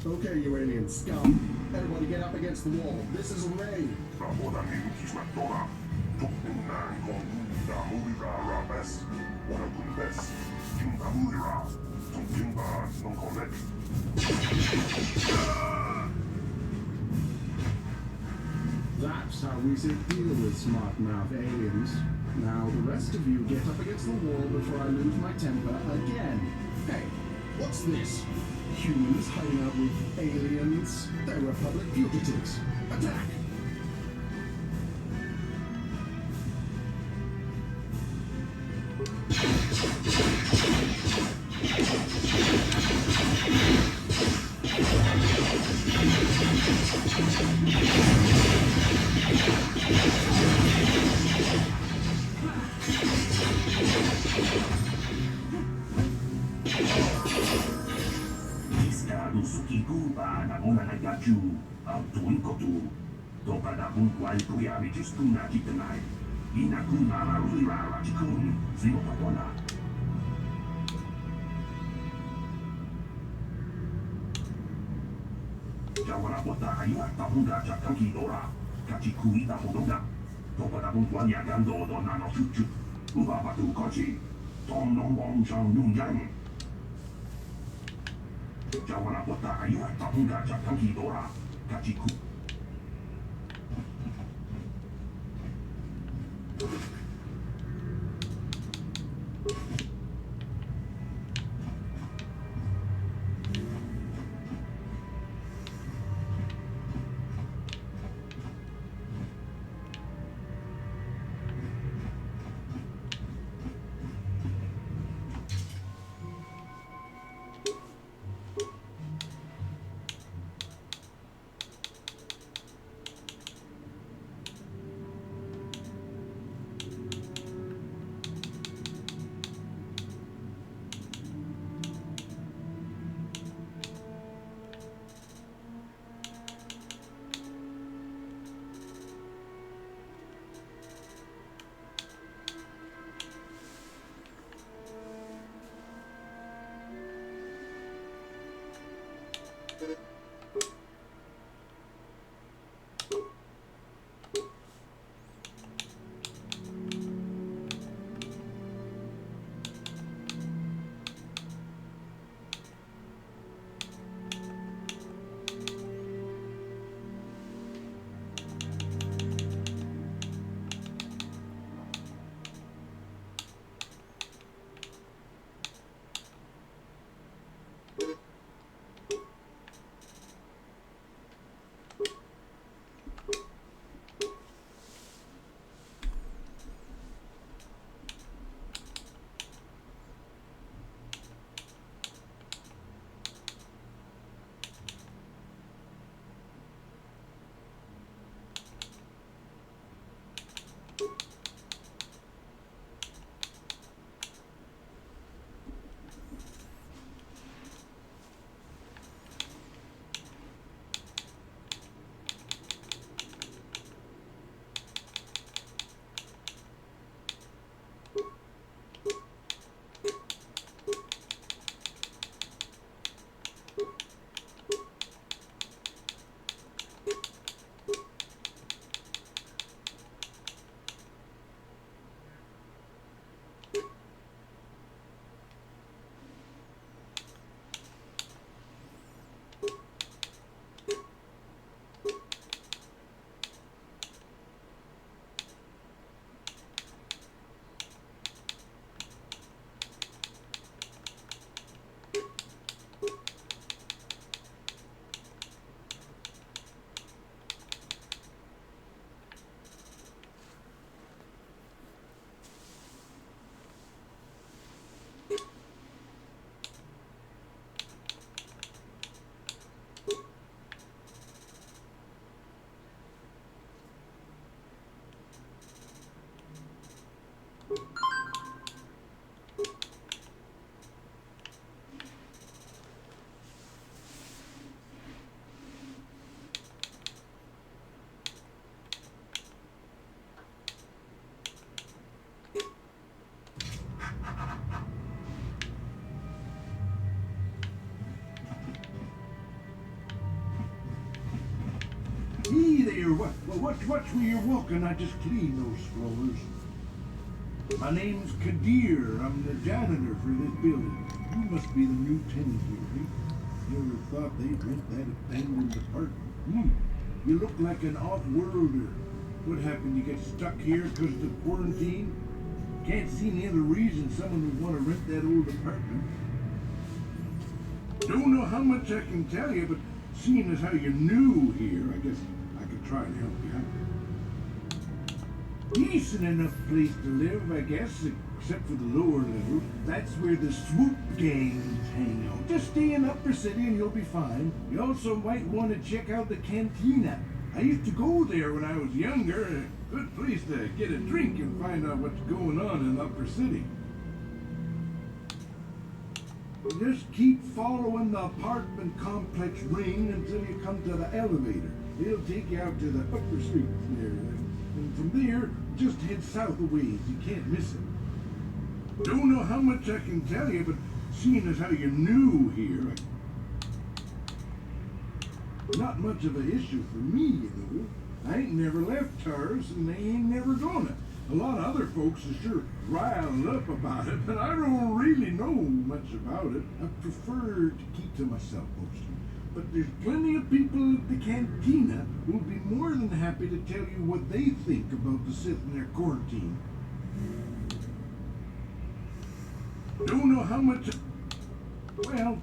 Okay, you alien scum. Everybody get up against the wall. This is a raid. That's how we say deal with smart mouth aliens. Now the rest of you get up against the wall before I lose my temper again. Hey, what's this? Humans hiding out with aliens? They're Republic fugitives. Attack! YosUki kupa na mona na gachu au tuikotu. Toka da bunkwa ikuya mijiskuna jitanai. Ina kuna la ruira la jikun zero kapona. Jawara bota ayuha tabunda jakanki dora. Kachikui da hodoga. Toka da bunkwa nyagando do nano chuchu. Uba batu kochi. Tom non wong chang nung yang. Jawara bota ayuha tabunda jakanki dora. Kachiku. Watch where you're walking. I just clean those floors. My name's Kadir. I'm the janitor for this building. You must be the new tenant here, eh? Never thought they'd rent that abandoned apartment. You look like an off-worlder. What happened? You get stuck here because of the quarantine? Can't see any other reason someone would want to rent that old apartment. Don't know how much I can tell you, but seeing as how you're new here, I guess I could try and help you out. Decent enough place to live, I guess, except for the lower level. That's where the swoop gangs hang out. Just stay in Upper City and you'll be fine. You also might want to check out the cantina. I used to go there when I was younger. A good place to get a drink and find out what's going on in Upper City. Just keep following the apartment complex ring until you come to the elevator. It'll take you out to the upper streets there. And from there, just head south a ways. You can't miss it. Don't know how much I can tell you, but seeing as how you're new here, not much of an issue for me, you know. I ain't never left Tars, and they ain't never gonna. A lot of other folks are sure riled up about it, but I don't really know much about it. I prefer to keep to myself mostly. But there's plenty of people at the cantina who'll be more than happy to tell you what they think about the sitting there quarantine. Don't know how much... Well,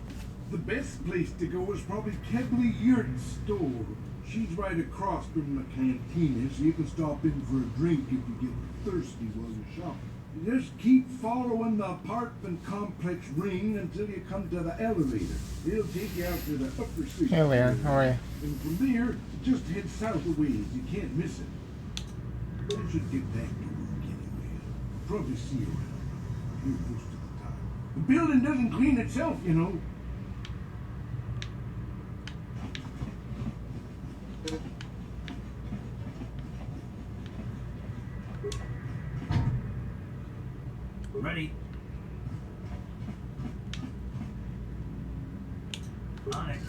the best place to go is probably Kebley Yurt's store. She's right across from the cantina, so you can stop in for a drink if you get thirsty while you're shopping. Just keep following the apartment complex ring until you come to the elevator. It'll take you out to the upper street. Hey, Leon, how are you? And from there, just head south a ways. You can't miss it. I should get back to work anyway. I'll probably see you around here most of the time. The building doesn't clean itself, you know. Ready? On it.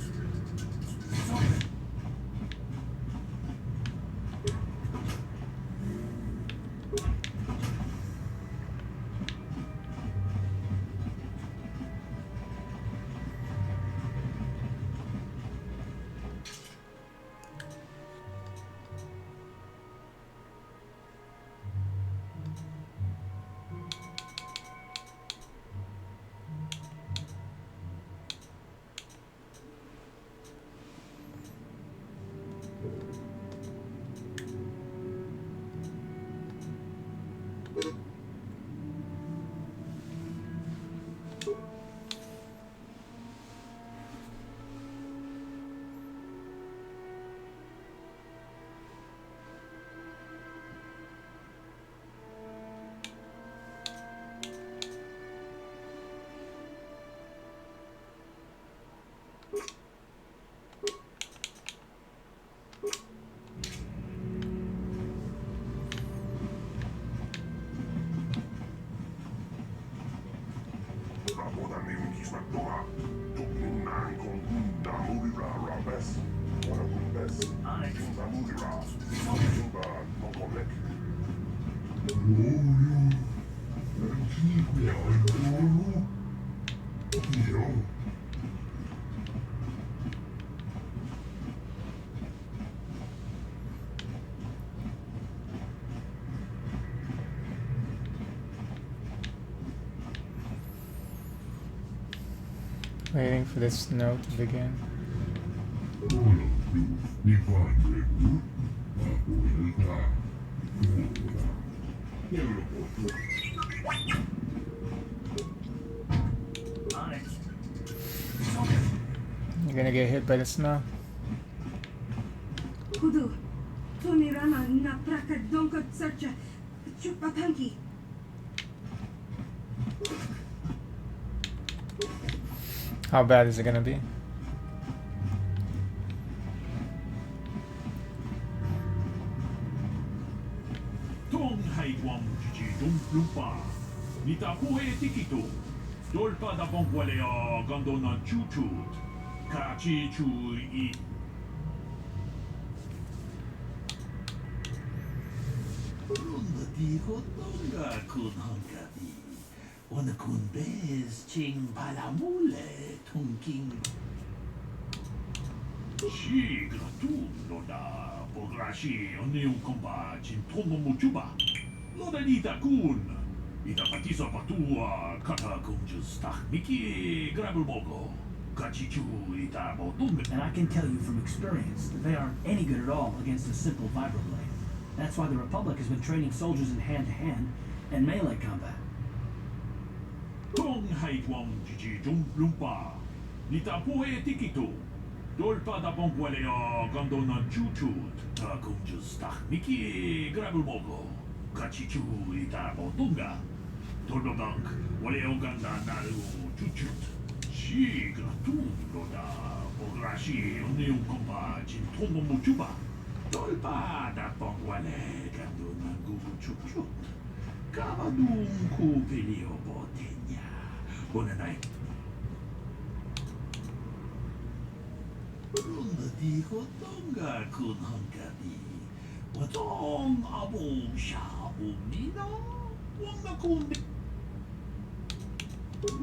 Waiting for the snow to begin. You're gonna get hit by the snow. Kudu, Tonirana na praka donka searcha chupatanki. How bad is it gonna be? Tong haigwam chichi dumplumpa. Nita hue tikito. Dolpa da bongwalea gandona chuchut. Kachi chu I. Rundati hotonga kun hankabi. Ona kun bez ching palamule tunking. Si gratuno da pograshi onium comba chin tomo muchuba. Loda nita kun. Ita patisa patua kata kunjus miki grabul mogo. Kachichu ita motunga. And I can tell you from experience that they aren't any good at all against a simple vibroblade. That's why the Republic has been training soldiers in hand-to-hand and melee combat. Tong haitwam jiji jum lumpa. Nita poe tikito. Dolpa da bongualeo gando na chuchut. Ta kunjus miki grabul mogo. Kachichu ita motunga. Tolbank waleo ganda naru chuchut. Si gratuno da pograshi onium comba chin tomo muchuba. Dolpa da ponguale gando na gugu chuchut. Kamadum kupilio botenya. Bonanai. Runda di hotonga kun hankabi. Watong abong shabu nina. Wanga kun.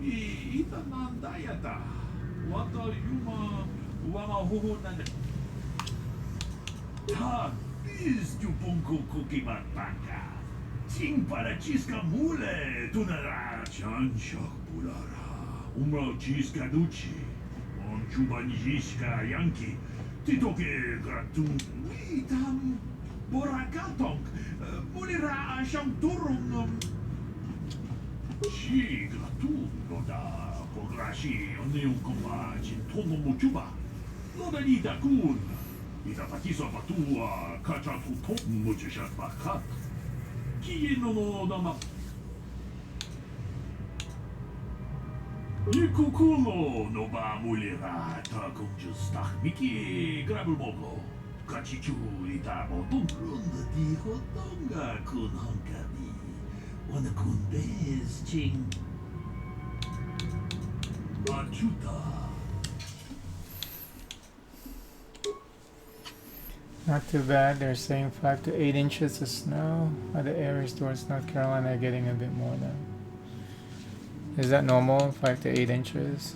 Ita nandayata. Wata yuma wama huhunan. Ta is tu punko kukiman banga. Ting para chisca mule tunara. Chan shak bulara. Umra chisca duchi. On chuban yiska yanki. Titoke gratun. Witam borakatong. Munira asham turung. Si gratun da pograshi onium comba chin tomo muchuba. Loda nita kun. Ita patisa patua kacha tu muchishat bakat. Kiye no dama. Yikukuno no ba mulira ta kunjus miki grabul mogo. Kachichu ita motung. Runda di hotonga kun hankabi. Wana kun bez ching. Achuta. Not too bad. They're saying 5 to 8 inches of snow. Other areas towards North Carolina are getting a bit more than. Is that normal? 5 to 8 inches?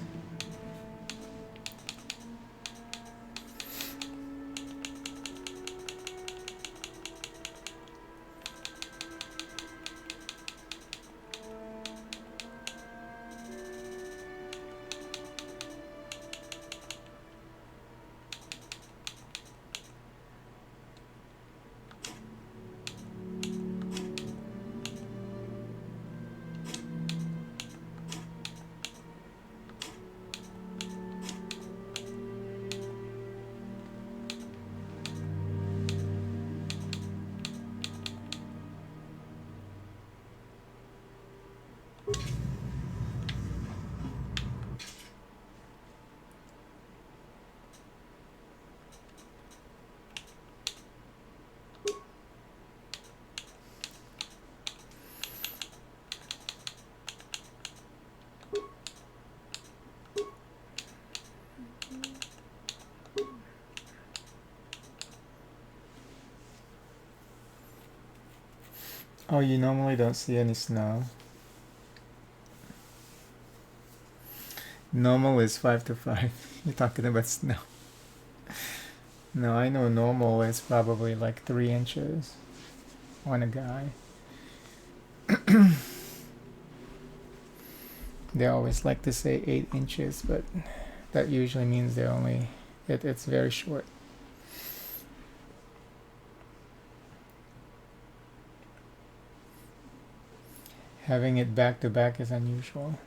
Oh, you normally don't see any snow. Normal is 5 to 5. You're talking about snow. No, I know normal is probably like 3 inches on a guy. They always like to say 8 inches, but that usually means they're only, it's very short. Having it back to back is unusual.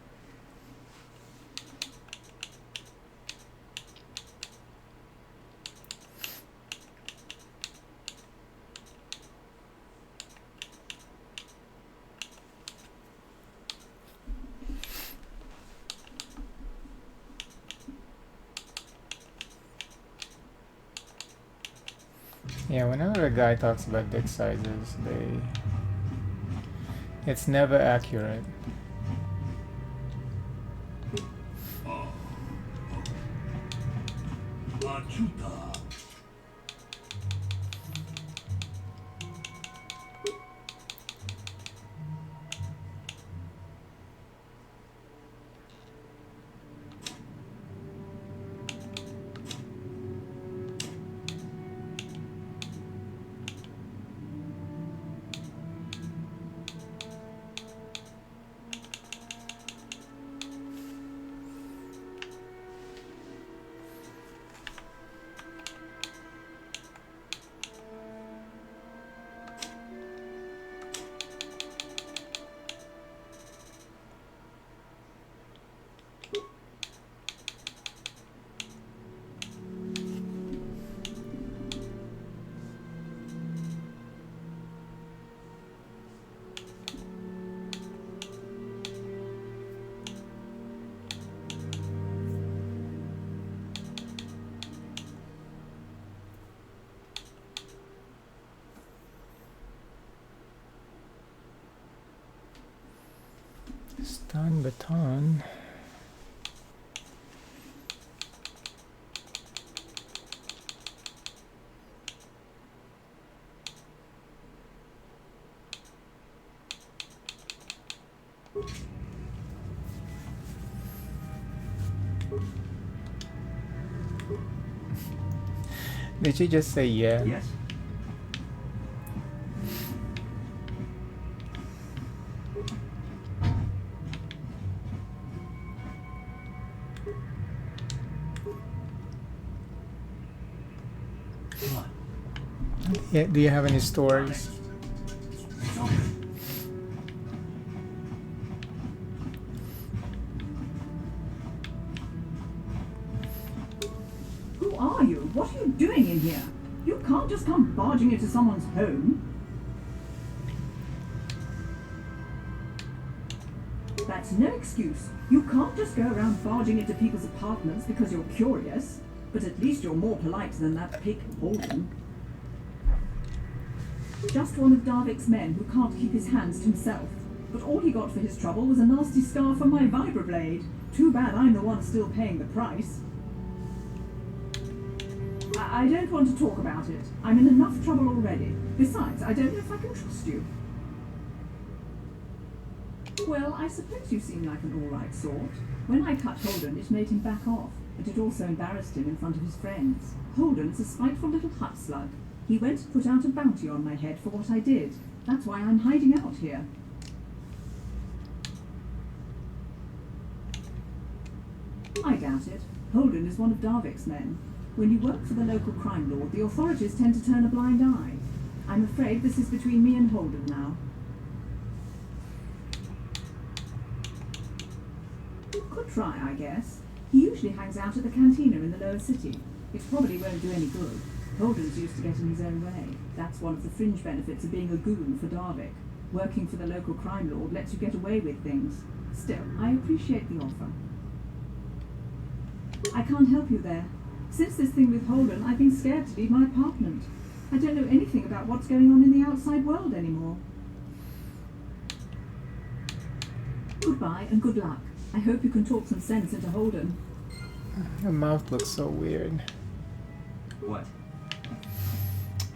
Yeah, whenever a guy talks about dick sizes, it's never accurate. Stun baton. Did you just say yeah? Yes. What? Yeah, do you have any stories? Who are you? What are you doing in here? You can't just come barging into someone's home. That's no excuse. You can't just go around barging into people's apartments because you're curious. But at least you're more polite than that pig Holden. Just one of Darvik's men who can't keep his hands to himself. But all he got for his trouble was a nasty scar from my vibroblade. Too bad I'm the one still paying the price. I don't want to talk about it. I'm in enough trouble already. Besides, I don't know if I can trust you. Well, I suppose you seem like an all-right sort. When I cut Holden, it made him back off, but it also embarrassed him in front of his friends. Holden's a spiteful little hut slug. He went and put out a bounty on my head for what I did. That's why I'm hiding out here. I doubt it. Holden is one of Darvik's men. When you work for the local crime lord, the authorities tend to turn a blind eye. I'm afraid this is between me and Holden now. Could try, I guess. He usually hangs out at the cantina in the lower city. It probably won't do any good. Holden's used to getting his own way. That's one of the fringe benefits of being a goon for Darvik. Working for the local crime lord lets you get away with things. Still, I appreciate the offer. I can't help you there. Since this thing with Holden, I've been scared to leave my apartment. I don't know anything about what's going on in the outside world anymore. Goodbye and good luck. I hope you can talk some sense into Holden. Your mouth looks so weird. What?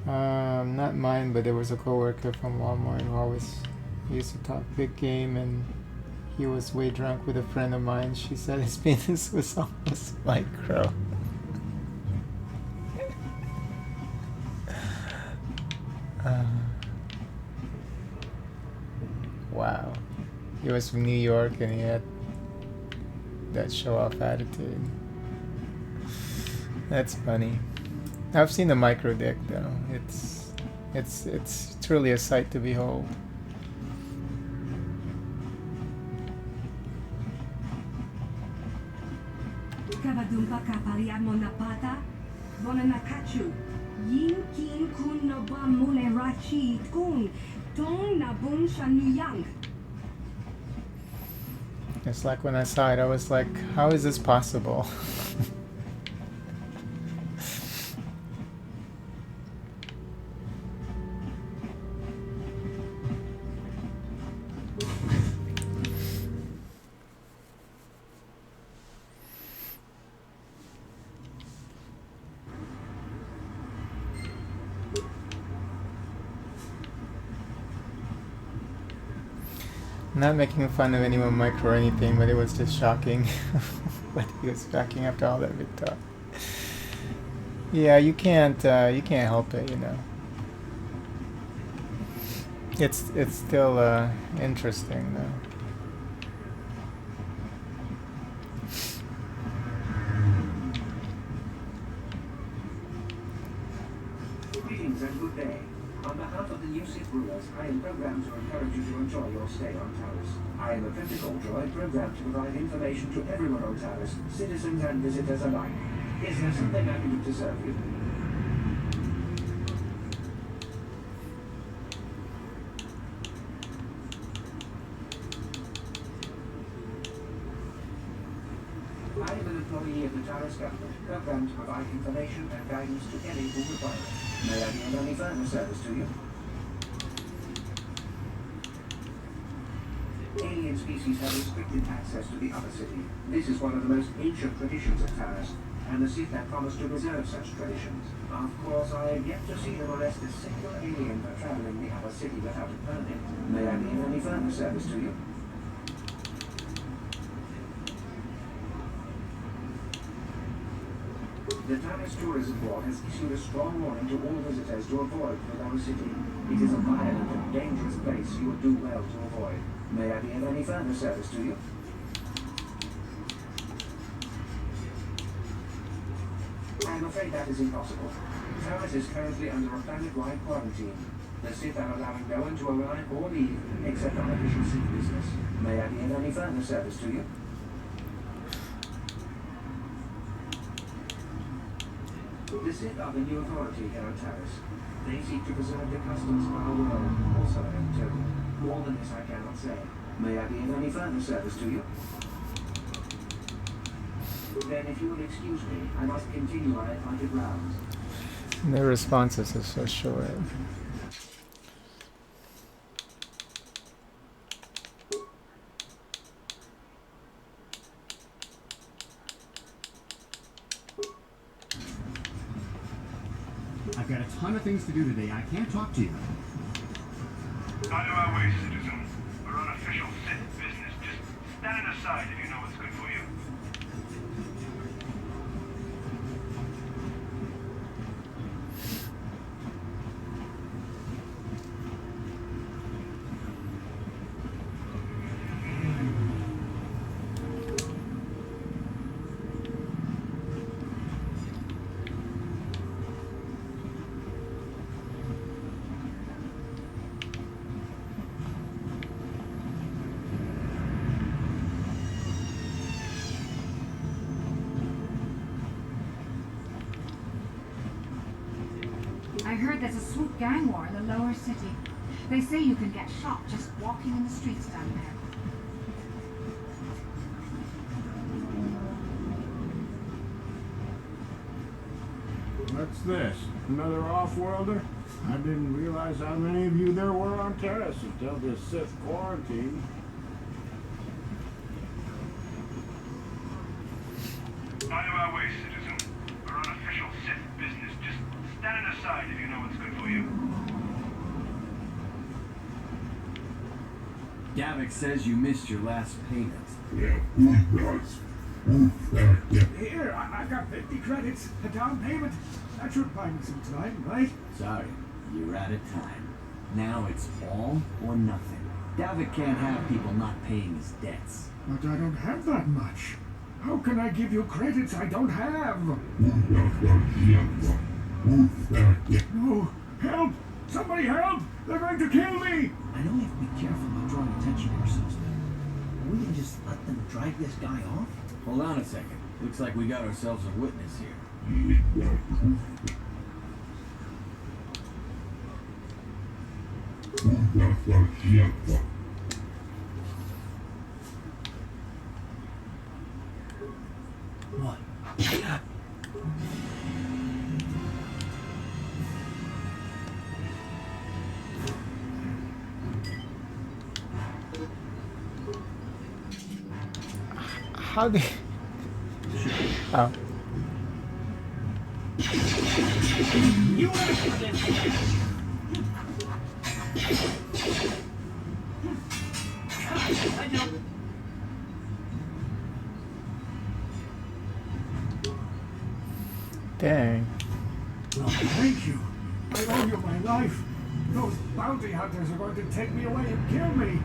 Not mine, but there was a coworker from Walmart who always used to talk big game, and he was way drunk with a friend of mine. She said his penis was almost micro. Wow. He was from New York and he had that show-off attitude. That's funny. I've seen the micro dick though. It's truly a sight to behold. Kavadumpa kapariamo napata, bonanakachu, yin kin kun no ba mule rachi kun, tong na bun shanuyang. It's like when I saw it, I was like, how is this possible? Not making fun of anyone micro or anything, but it was just shocking. But he was backing after all that big talk. Yeah, you can't help it, you know. It's still interesting though. Greetings and good day. On behalf of the USIC rulers, I am programmed to encourage you to enjoy your stay on Taurus. I am a physical droid programmed to provide information to everyone on Taurus, citizens and visitors alike. Is there something I can do to serve you? I am an employee of the Taurus government, programmed to provide information and guidance to any who require it. May I be of any further service to you? Alien alien species have restricted access to the other city. This is one of the most ancient traditions of Taris, and the Sith have promised to preserve such traditions. Of course, I have yet to see them arrest a single alien for traveling the other city without a permit. May I be of any further service to you? The Taris Tourism Board has issued a strong warning to all visitors to avoid the lower city. It is a violent and dangerous place you would do well to avoid. May I be of any further service to you? I'm afraid that is impossible. Taris is currently under a planet-wide quarantine. The Sith are allowing no one to arrive or leave except on official Sith business. May I be of any further service to you? The Sith are the new authority here on Taris. They seek to preserve the customs of our world, also I am told. More than this I cannot say. May I be of any further service to you? Then if you will excuse me, I must continue my appointed rounds. Their responses are so short. I've got a ton of things to do today. I can't talk to you. Out of our way, citizen. We're on official Sith business. Just stand aside if you know what's good for you. I heard there's a swoop gang war in the lower city. They say you can get shot just walking in the streets down there. What's this? Another off-worlder? I didn't realize how many of you there were on Taris until this Sith quarantine. Out of our way, citizen. We're on official Sith business. Just stand aside if you know what's good for you. Davik says you missed your last payment. Yeah, here, I got 50 credits, a down payment. That should buy me some time, right? Sorry, you're out of time. Now it's all or nothing. Davik can't have people not paying his debts. But I don't have that much. How can I give you credits I don't have? No! Help! Somebody help! They're going to kill me! I know we have to be careful about drawing attention to ourselves, but we can just let them drag this guy off? Hold on a second. Looks like we got ourselves a witness here. What? How do Oh. You I don't. Dang. Oh, thank you. I owe you my life. Those bounty hunters are going to take me away and kill me.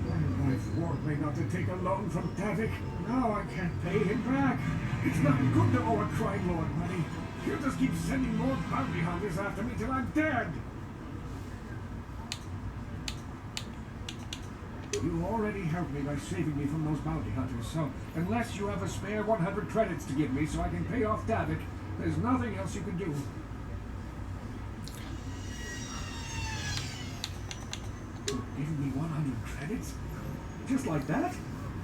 My wife warned me not to take a loan from Davik. Now I can't pay him back. It's not good to owe a crime lord money. He'll just keep sending more bounty hunters after me till I'm dead. You already helped me by saving me from those bounty hunters, so unless you have a spare 100 credits to give me so I can pay off Davik, there's nothing else you can do. Giving me 100 credits? Just like that?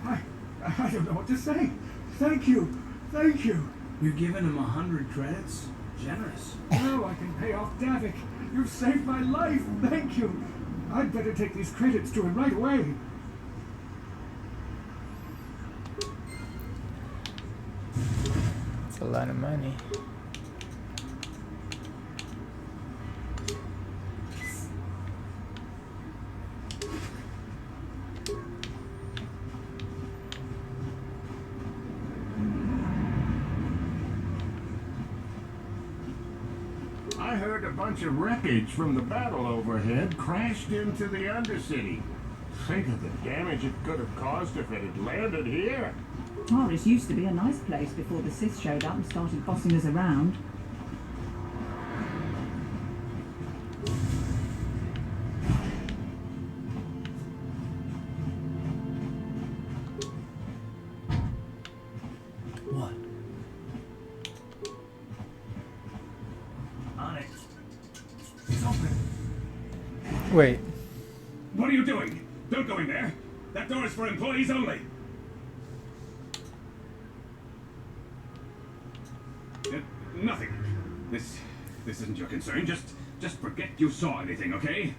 I don't know what to say. Thank you. Thank you. You're giving him 100 credits? Generous. Now I can pay off Davik. You've saved my life. Thank you. I'd better take these credits to him right away. a lot of money. I heard a bunch of wreckage from the battle overhead crashed into the Undercity. Think of the damage it could have caused if it had landed here. Taris used to be a nice place before the Sith showed up and started bossing us around. What? On it. It's open. Wait. What are you doing? Don't go in there. That door is for employees only. Nothing. This isn't your concern. Just forget you saw anything, okay?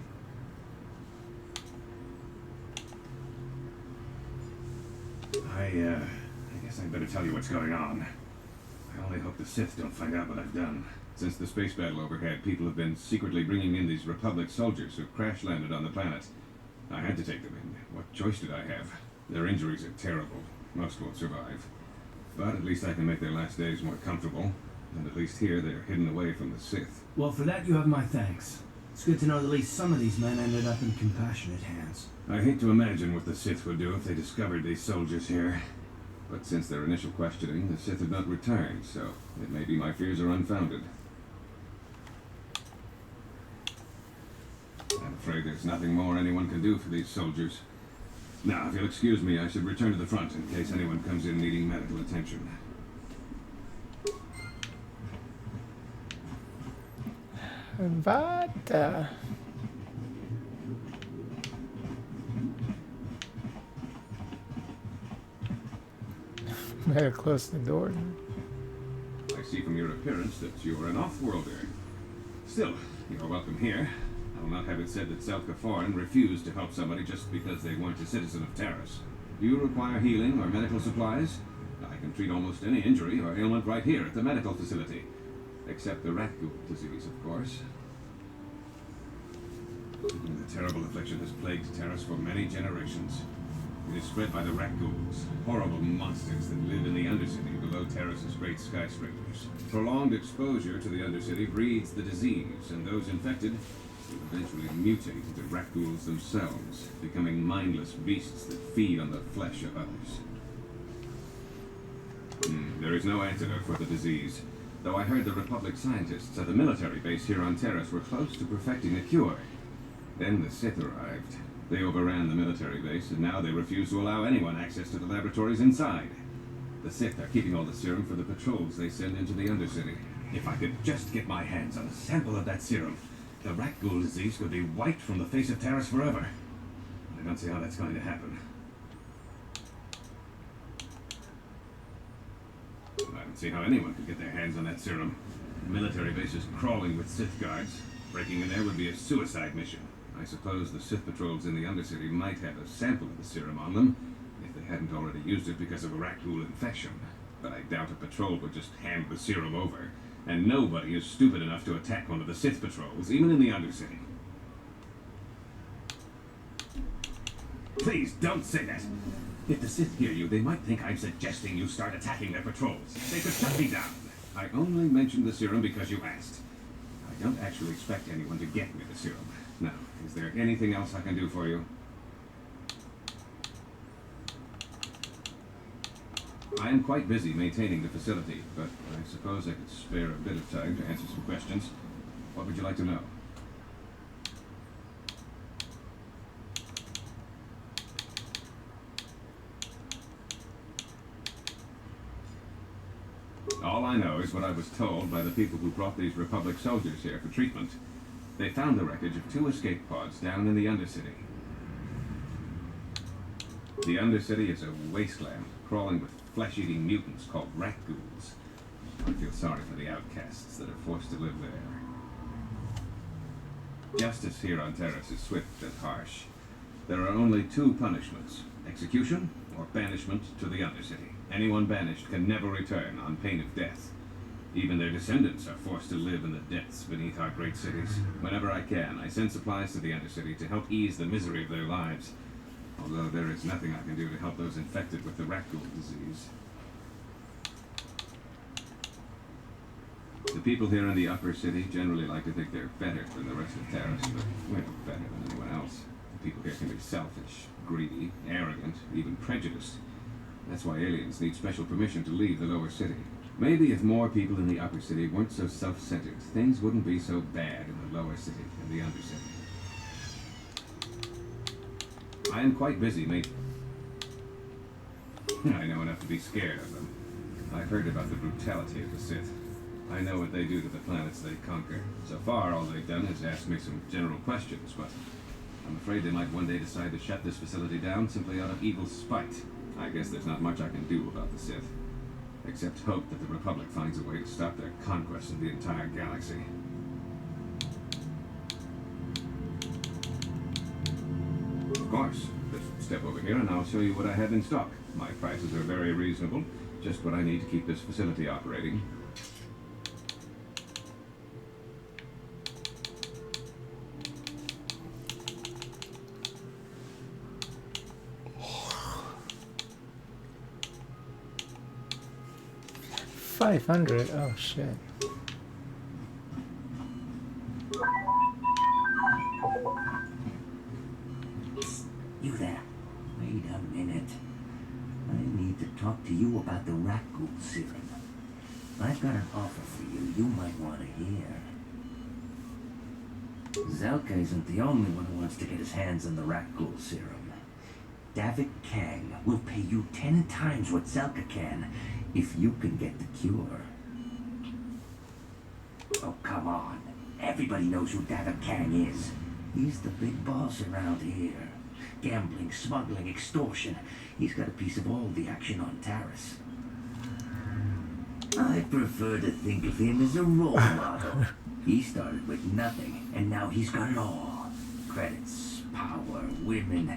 I guess I'd better tell you what's going on. I only hope the Sith don't find out what I've done. Since the space battle overhead, people have been secretly bringing in these Republic soldiers who crash-landed on the planet. I had to take them in. What choice did I have? Their injuries are terrible. Most won't survive. But at least I can make their last days more comfortable. And at least here, they're hidden away from the Sith. Well, for that you have my thanks. It's good to know that at least some of these men ended up in compassionate hands. I hate to imagine what the Sith would do if they discovered these soldiers here. But since their initial questioning, the Sith have not returned, so it may be my fears are unfounded. I'm afraid there's nothing more anyone can do for these soldiers. Now, if you'll excuse me, I should return to the front in case anyone comes in needing medical attention. But better close the door. I see from your appearance that you're an off-worlder. Still, you're welcome here. I will not have it said that Self-Kaforan refused to help somebody just because they weren't a citizen of Taris. Do you require healing or medical supplies? I can treat almost any injury or ailment right here at the medical facility. Except the rat ghoul disease, of course. The terrible affliction has plagued Taris for many generations. It is spread by the rat ghouls, horrible monsters that live in the Undercity below Taris's great skyscrapers. Prolonged exposure to the Undercity breeds the disease, and those infected will eventually mutate into rat ghouls themselves, becoming mindless beasts that feed on the flesh of others. There is no antidote for the disease, though I heard the Republic scientists at the military base here on Taris were close to perfecting a cure. Then the Sith arrived. They overran the military base, and now they refuse to allow anyone access to the laboratories inside. The Sith are keeping all the serum for the patrols they send into the Undercity. If I could just get my hands on a sample of that serum, the rat ghoul disease could be wiped from the face of Taris forever. I don't see how that's going to happen. I don't see how anyone could get their hands on that serum. The military base is crawling with Sith guards. Breaking in there would be a suicide mission. I suppose the Sith patrols in the Undercity might have a sample of the serum on them, if they hadn't already used it because of a rat ghoul infection. But I doubt a patrol would just hand the serum over, and nobody is stupid enough to attack one of the Sith patrols, even in the Undercity. Please, don't say that! If the Sith hear you, they might think I'm suggesting you start attacking their patrols. They could shut me down. I only mentioned the serum because you asked. I don't actually expect anyone to get me the serum. Now, is there anything else I can do for you? I am quite busy maintaining the facility, but I suppose I could spare a bit of time to answer some questions. What would you like to know? All I know is what I was told by the people who brought these Republic soldiers here for treatment. They found the wreckage of 2 escape pods down in the Undercity. The Undercity is a wasteland, crawling with flesh-eating mutants called rat ghouls. I feel sorry for the outcasts that are forced to live there. Justice here on Taris is swift and harsh. There are only 2 punishments: execution or banishment to the Undercity. Anyone banished can never return on pain of death. Even their descendants are forced to live in the depths beneath our great cities. Whenever I can, I send supplies to the Undercity to help ease the misery of their lives. Although there is nothing I can do to help those infected with the rat ghoul disease. The people here in the upper city generally like to think they're better than the rest of Terrace, but we're no better than anyone else. The people here can be selfish, greedy, arrogant, even prejudiced. That's why aliens need special permission to leave the lower city. Maybe if more people in the upper city weren't so self-centered, things wouldn't be so bad in the lower city and the undercity. I am quite busy, mate. I know enough to be scared of them. I've heard about the brutality of the Sith. I know what they do to the planets they conquer. So far, all they've done is ask me some general questions, but I'm afraid they might one day decide to shut this facility down simply out of evil spite. I guess there's not much I can do about the Sith, except hope that the Republic finds a way to stop their conquest of the entire galaxy. Of course. Just step over here and I'll show you what I have in stock. My prices are very reasonable, just what I need to keep this facility operating. $500. Oh shit. You there. Wait a minute. I need to talk to you about the rat ghoul serum. I've got an offer for you might want to hear. Zelka isn't the only one who wants to get his hands on the rat ghoul serum. Davik Kang will pay you 10 times what Zelka can if you can get the cure. Oh, come on. Everybody knows who Davik Kang is. He's the big boss around here. Gambling, smuggling, extortion. He's got a piece of all the action on Taris. I prefer to think of him as a role model. He started with nothing, and now he's got it all. Credits, power, women.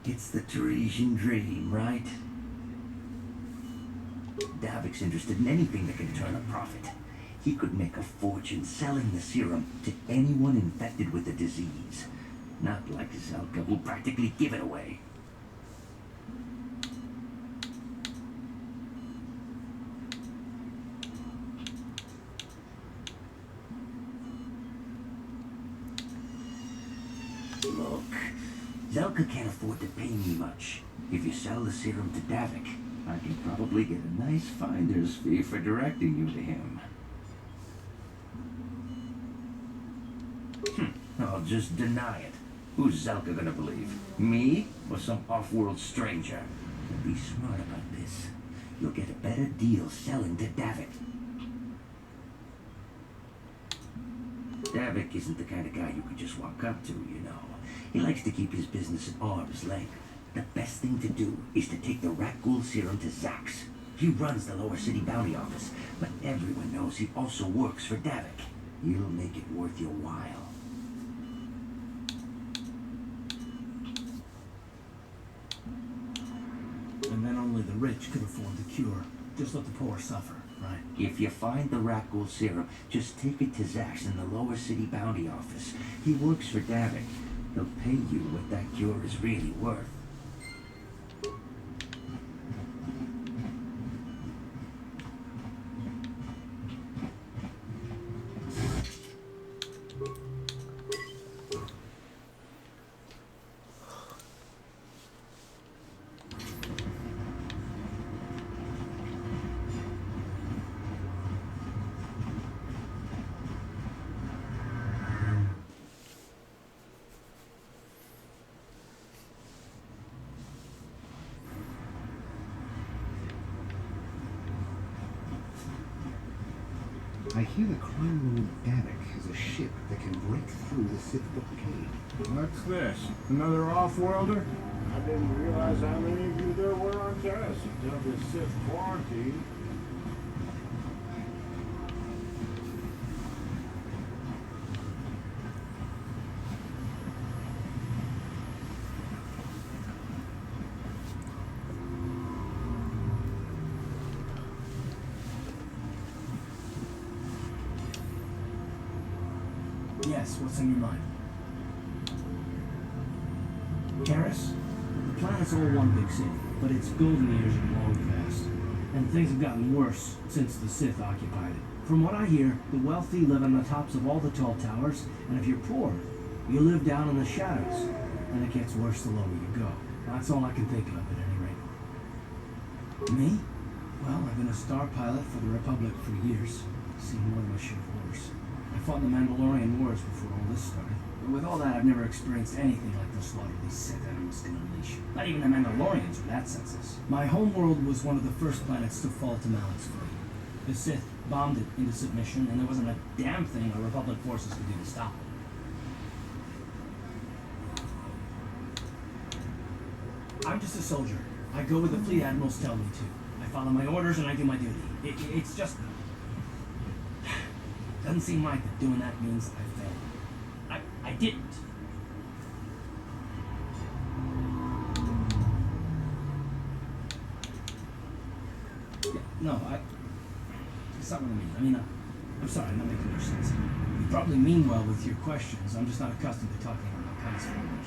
It's the Teresian dream, right? Davik's interested in anything that can turn a profit. He could make a fortune selling the serum to anyone infected with the disease. Not like Zelka, who'll practically give it away. Look, Zelka can't afford to pay me much. If you sell the serum to Davik, I can probably get a nice finder's fee for directing you to him. I'll just deny it. Who's Zelka gonna believe? Me or some off-world stranger? Be smart about this. You'll get a better deal selling to Davik. Davik isn't the kind of guy you could just walk up to, you know. He likes to keep his business at arm's length. The best thing to do is to take the rat ghoul serum to Zax. He runs the lower city bounty office, but everyone knows he also works for Davik. He'll make it worth your while. And then only the rich could afford the cure. Just let the poor suffer, right? If you find the rat ghoul serum, just take it to Zax in the lower city bounty office. He works for Davik. He'll pay you what that cure is really worth. I hear the crime lord Davik has a ship that can break through the Sith blockade. What's this? Another off-worlder? I didn't realize how many of you there were on Taris until the Sith quarantine. Yes, what's on your mind? Karis? The planet's all one big city, but its golden years are long past. And things have gotten worse since the Sith occupied it. From what I hear, the wealthy live on the tops of all the tall towers, and if you're poor, you live down in the shadows. And it gets worse the lower you go. That's all I can think of, at any rate. Me? Well, I've been a star pilot for the Republic for years. Seen more than a shit of horse. I fought in the Mandalorian Wars before all this started. But with all that, I've never experienced anything like the slaughter these Sith animals can unleash. Not even the Mandalorians were that senseless. My homeworld was one of the first planets to fall to Malak's fate. The Sith bombed it into submission, and there wasn't a damn thing our Republic forces could do to stop it. I'm just a soldier. I go where the fleet admirals tell me to. I follow my orders and I do my duty. It's just... Doesn't seem right that doing that means I failed. I didn't. Yeah, no, that's not what I mean. I'm sorry, I'm not making much sense. You probably mean well with your questions. I'm just not accustomed to talking about my past very much.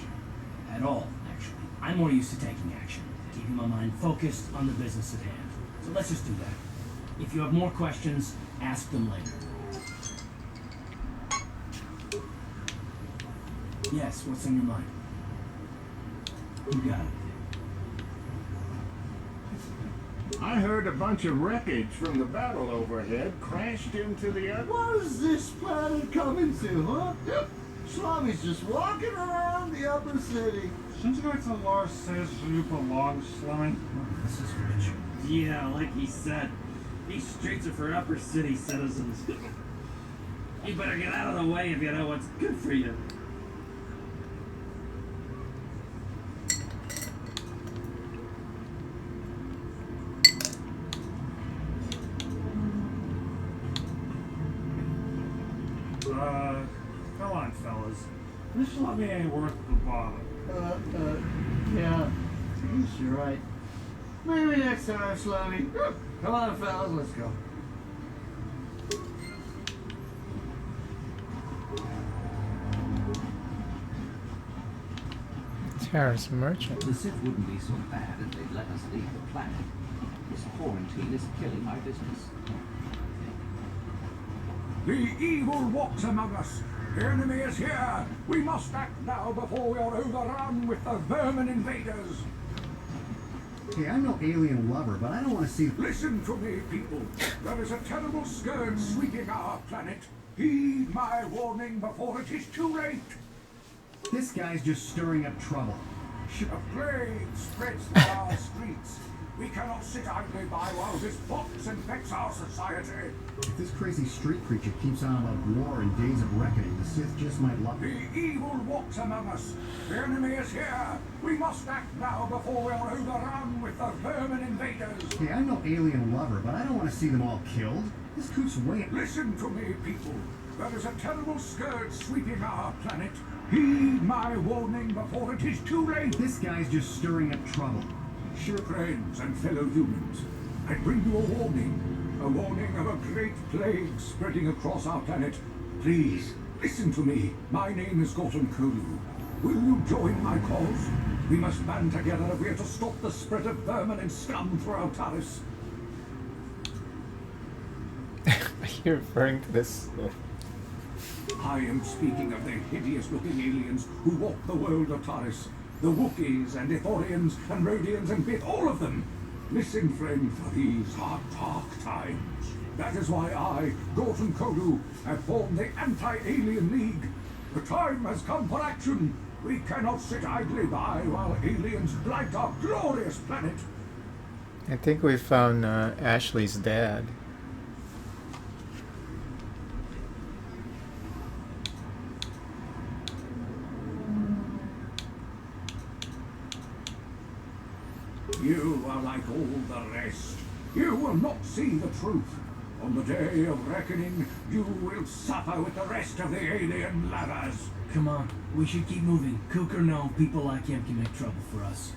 At all, actually. I'm more used to taking action, keeping my mind focused on the business at hand. So let's just do that. If you have more questions, ask them later. Yes, what's on your mind? You got it. I heard a bunch of wreckage from the battle overhead crashed into the other... What is this planet coming to, huh? Swami's just walking around the upper city. Shouldn't you go to Lars says you belong, Slimmy? This is rich. Yeah, like he said, these streets are for upper city citizens. You better get out of the way if you know what's good for you. Come on, fellas. This Slimmy ain't worth the bother. Yeah. Yes, you're right. Maybe next time, Slimy. Come on, fellas, let's go. Terrace merchant. The Sith wouldn't be so bad if they'd let us leave the planet. This quarantine is killing my business. The evil walks among us. The enemy is here. We must act now before we are overrun with the vermin invaders. Hey, I'm no alien lover, but I don't want to see... Listen to me, people. There is a terrible scourge sweeping our planet. Heed my warning before it is too late. This guy's just stirring up trouble. A plague spreads through our streets. We cannot sit idly by while this box infects our society. If this crazy street creature keeps on about war and days of reckoning, the Sith just might love The evil walks among us. The enemy is here. We must act now before we are overrun with the vermin invaders. Hey, I'm no alien lover, but I don't want to see them all killed. This coop's way... Listen to me, people. There is a terrible scourge sweeping our planet. Heed my warning before it is too late. This guy's just stirring up trouble. Sure, friends and fellow humans, I bring you a warning of a great plague spreading across our planet. Please, listen to me. My name is Gorton Kolu. Will you join my cause? We must band together if we are to stop the spread of vermin and scum throughout Taris. Are you referring to this? I am speaking of the hideous-looking aliens who walk the world of Taris. The Wookiees and Ithorians and Rhodians and Bith, all of them. Listen, friend, for these are dark times. That is why I, Gorton Kolu, have formed the Anti-Alien League. The time has come for action. We cannot sit idly by while aliens blight our glorious planet. I think we found Ashley's dad. You are like all the rest. You will not see the truth. On the day of reckoning, you will suffer with the rest of the alien lovers. Come on, we should keep moving. Kook or no, people like him can make trouble for us.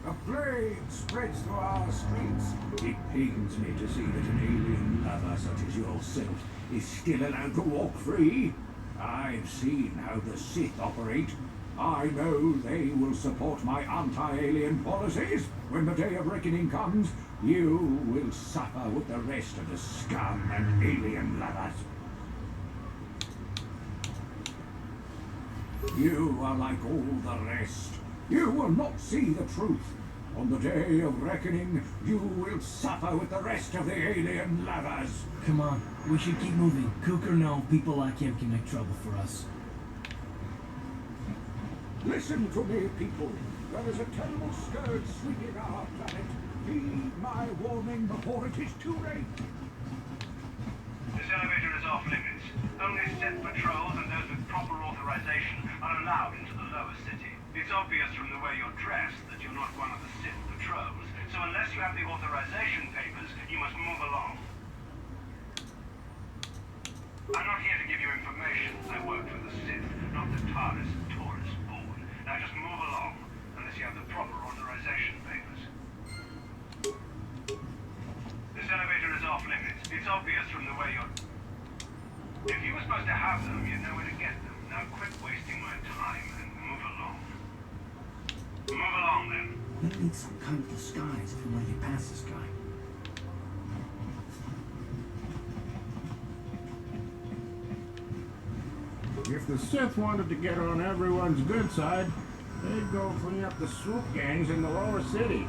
A plague spreads through our streets. It pains me to see that an alien lover such as yourself is still allowed to walk free. I've seen how the Sith operate. I know they will support my anti-alien policies. When the day of reckoning comes, you will suffer with the rest of the scum and alien lovers. You are like all the rest. You will not see the truth. On the day of reckoning, you will suffer with the rest of the alien lovers. Come on, we should keep moving. Cook or no, people like him can make trouble for us. Listen to me, people. There is a terrible scourge sweeping our planet. Heed my warning before it is too late. This elevator is off limits. Only Sith patrols and those with proper authorization are allowed into the lower city. It's obvious from the way you're dressed that you're not one of the Sith patrols, so unless you have the authorization papers, you must move along. I'm not here to give you information. I work for the Sith, not the TARDIS and Taurus board. Now just move along, unless you have the proper authorization papers. This elevator is off limits. It's obvious from the way you're... If you were supposed to have them, you'd know where to get them. Now quit wasting my time and move along. Move along, then. We need some kind of disguise if we want to get past this guy. If the Sith wanted to get on everyone's good side, they'd go clean up the swoop gangs in the lower city.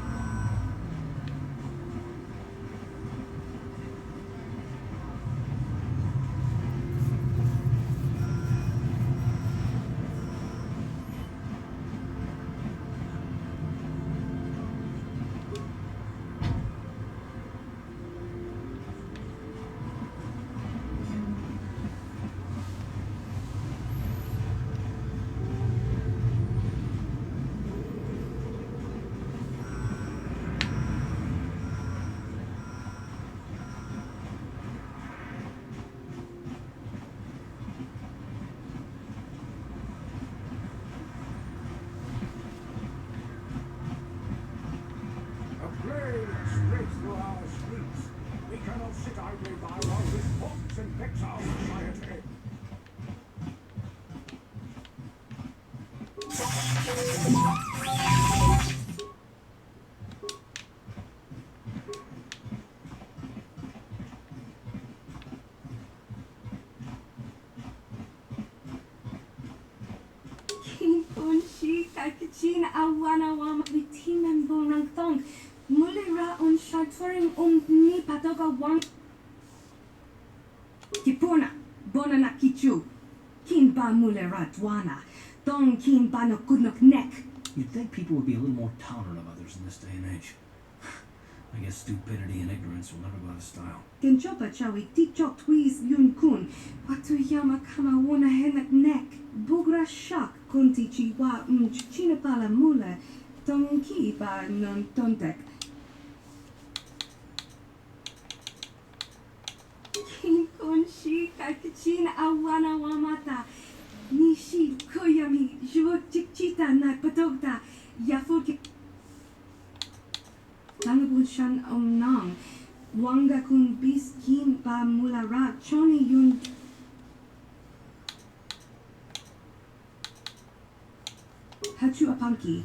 Kakachin awana wama vitimem bonang thong. Mulira on shatoring ni patoga wang. Kipuna, bonana kichu. Kinba mulera dwana. Dong kinba no kudnok neck. You'd think people would be a little more tolerant of others in this day and age. I guess stupidity and ignorance will never go out of style. Kenchopa chawi tikchok tweez yun kun. Watu yama kama wona henak neck. Bugra shak kunti chiwa china pala mule. Tonki ba non tontek. Kin kun shi kakachin awana wamata. Nishi koyami jwo chikchita na patogta. Yafuki. Tanabun shan omnang. Wanga kun bis kin ba mulara choni yun. Hachu apanki.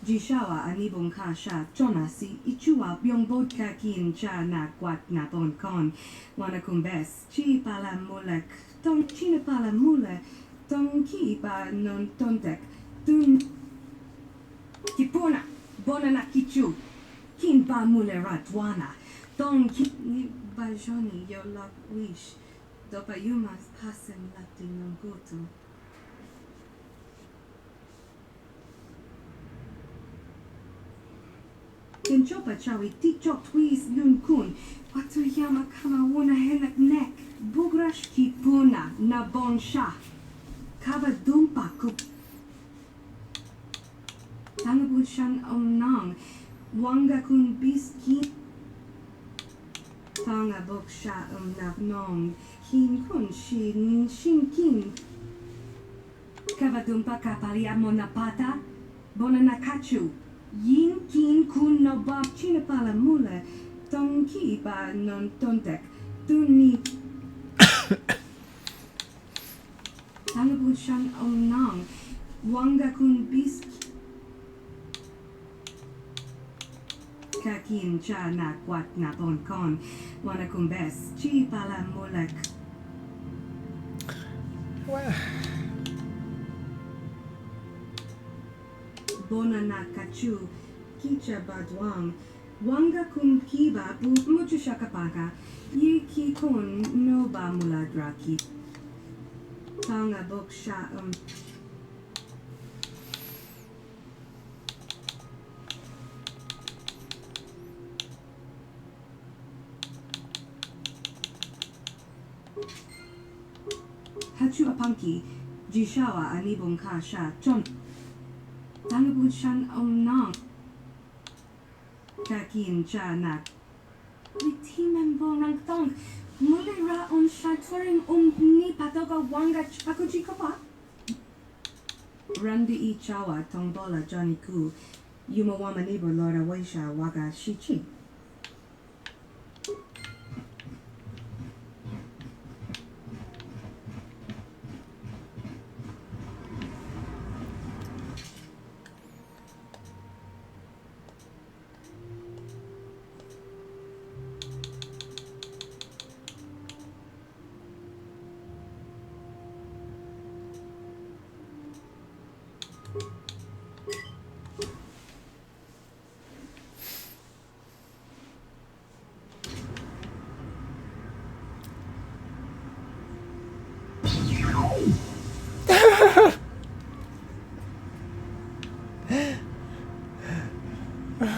Jishawa anibon kasha chona si ichua byong vodka kin cha na kwat na bon kon. Wana kumbes. Chi pala mulek. Ton china pala mule. Ton ki ba non tontek. Dun. Kipuna. Bonana kichu. Kin ba mule ratwana. Don ki ni bajoni yo lak wish. Dopa yumas pasen lati non goto. Kenchopa chawi tikchok tweez yun kun. Watu yama kama wona henak nek. Bugrash kipuna na bon sha. Kava dumpa kup. Tanabun shan omnang. Wanga kun biski. Tanga bok sha navnong. Kin kun shin kin. Kava dumpa kapali amonapata. Bonanakachu. Yin kin kun no bab china pala mule. Ton ki ba non tontek. Duni. Bushan Omnang, Wanga Kun Bis Kakin Cha Nakwat Napon Kon, Wanakumbes, Chi Pala Mulek. Bona Nakachu, Kicha Badwang, Wanga Kun Kiba, Muchushakapaka, Ye Ki Kun no Ba Muladraki. Tanga Bok Sha Hachu Apanki, Jishawa Anibun Kasha, John Tangabud Shan Omnang Kakin Cha Nak Vitimem Bonang Tong Mulira on Shatoring Ni Patoga Wanga Chakuchi Kapa Randi I Chawa Tongbola Johnny Ku Yumawama Neighbor Lora Waisha Waga Shichi.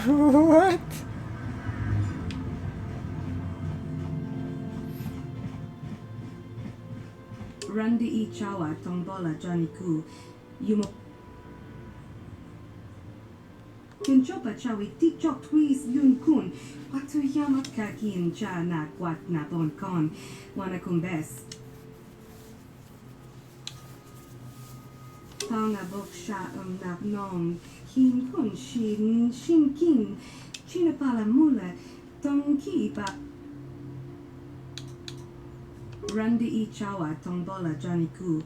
What? Randi I Chawa Tongbola Johnny Ku Yumo Kinchopa Chawi Tikchok Tweez Yun Kun Watu Yamat Kakin Cha Nakwat Napon Kon Wanakumbes Tanga Bok Sha Nap Nom Kin Kun Shin Shin Kin Chinapala Mula Tong Ki Ba Randi I Chawa Tongbola Johnny Ku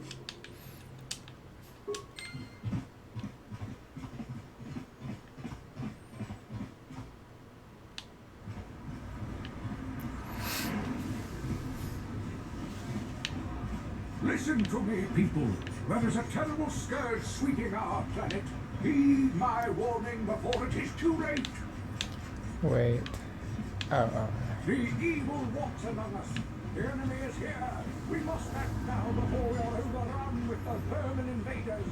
Listen to me, people. There is a terrible scourge sweeping our planet. Heed my warning before it is too late. Wait. Oh. The evil walks among us. The enemy is here. We must act now before we are overrun with the vermin invaders.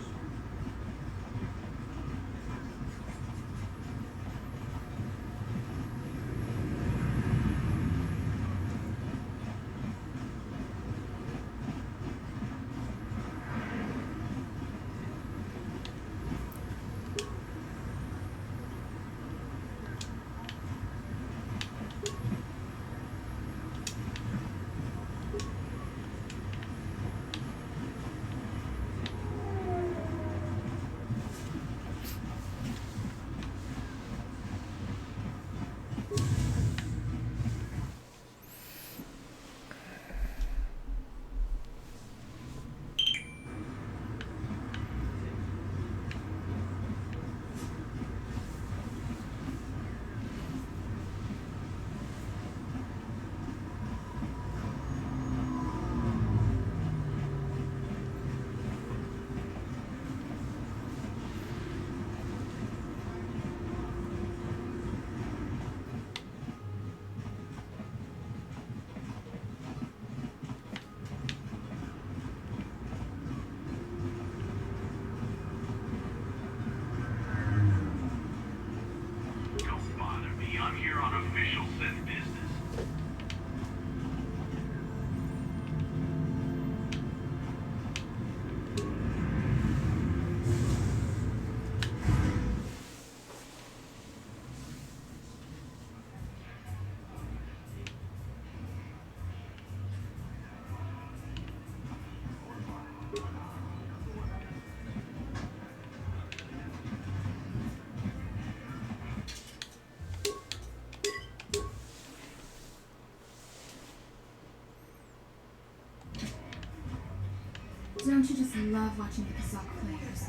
Don't you just love watching the Kazakh players?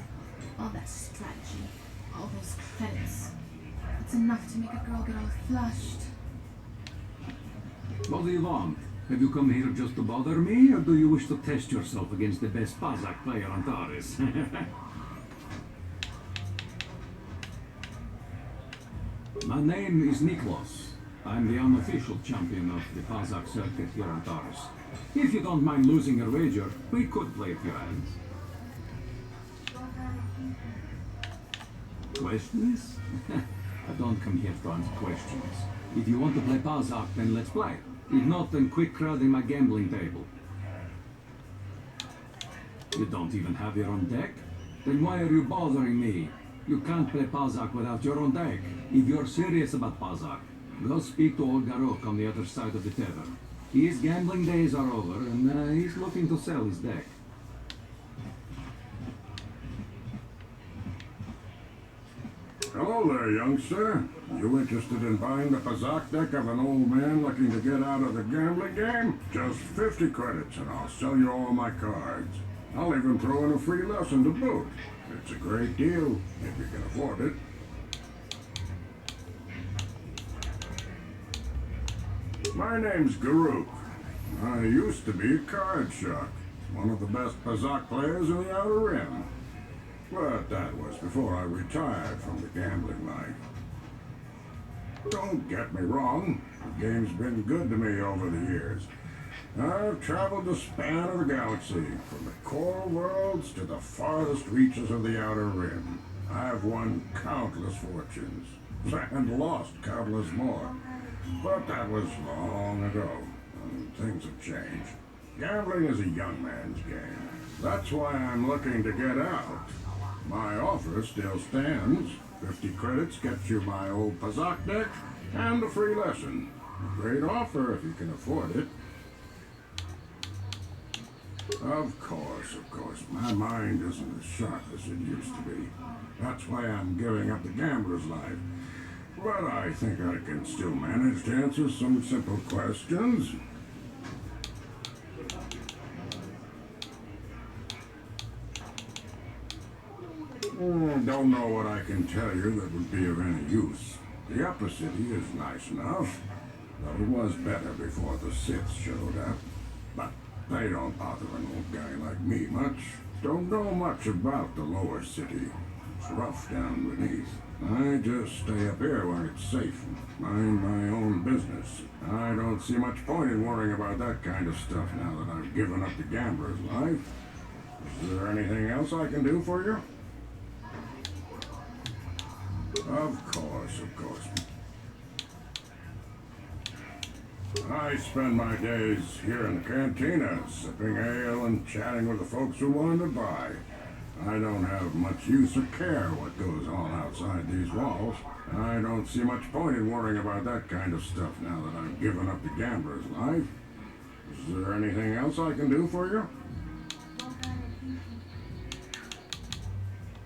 All that strategy, all those credits. It's enough to make a girl get all flushed. What do you want? Have you come here just to bother me, or do you wish to test yourself against the best Kazakh player on Taurus? My name is Niklas. I'm the unofficial champion of the Kazakh circuit here on Taurus. If you don't mind losing your wager, we could play a few hands. Questions? I don't come here to answer questions. If you want to play Kazakh, then let's play. If not, then quit crowding my gambling table. You don't even have your own deck? Then why are you bothering me? You can't play Kazakh without your own deck. If you're serious about Kazakh, go speak to old Garok on the other side of the tether. His gambling days are over, and he's looking to sell his deck. Hello there, youngster. You interested in buying the Kazakh deck of an old man looking to get out of the gambling game? Just 50 credits and I'll sell you all my cards. I'll even throw in a free lesson to boot. It's a great deal, if you can afford it. My name's Garuk. I used to be a card shark, one of the best Kazakh players in the Outer Rim. But that was before I retired from the gambling life. Don't get me wrong, the game's been good to me over the years. I've traveled the span of the galaxy, from the coral worlds to the farthest reaches of the Outer Rim. I've won countless fortunes, and lost countless more. But that was long ago, and things have changed. Gambling is a young man's game. That's why I'm looking to get out. My offer still stands. 50 credits gets you my old Kazakh deck and a free lesson. A great offer if you can afford it. Of course. My mind isn't as sharp as it used to be. That's why I'm giving up the gambler's life. But I think I can still manage to answer some simple questions. Don't know what I can tell you that would be of any use. The upper city is nice enough, though it was better before the Siths showed up. But they don't bother an old guy like me much. Don't know much about the lower city. It's rough down beneath. I just stay up here where it's safe and mind my own business. I don't see much point in worrying about that kind of stuff now that I've given up the gambler's life. Is there anything else I can do for you? Of course. I spend my days here in the cantina, sipping ale and chatting with the folks who want to buy. I don't have much use or care what goes on outside these walls. I don't see much point in worrying about that kind of stuff now that I've given up the gambler's life. Is there anything else I can do for you?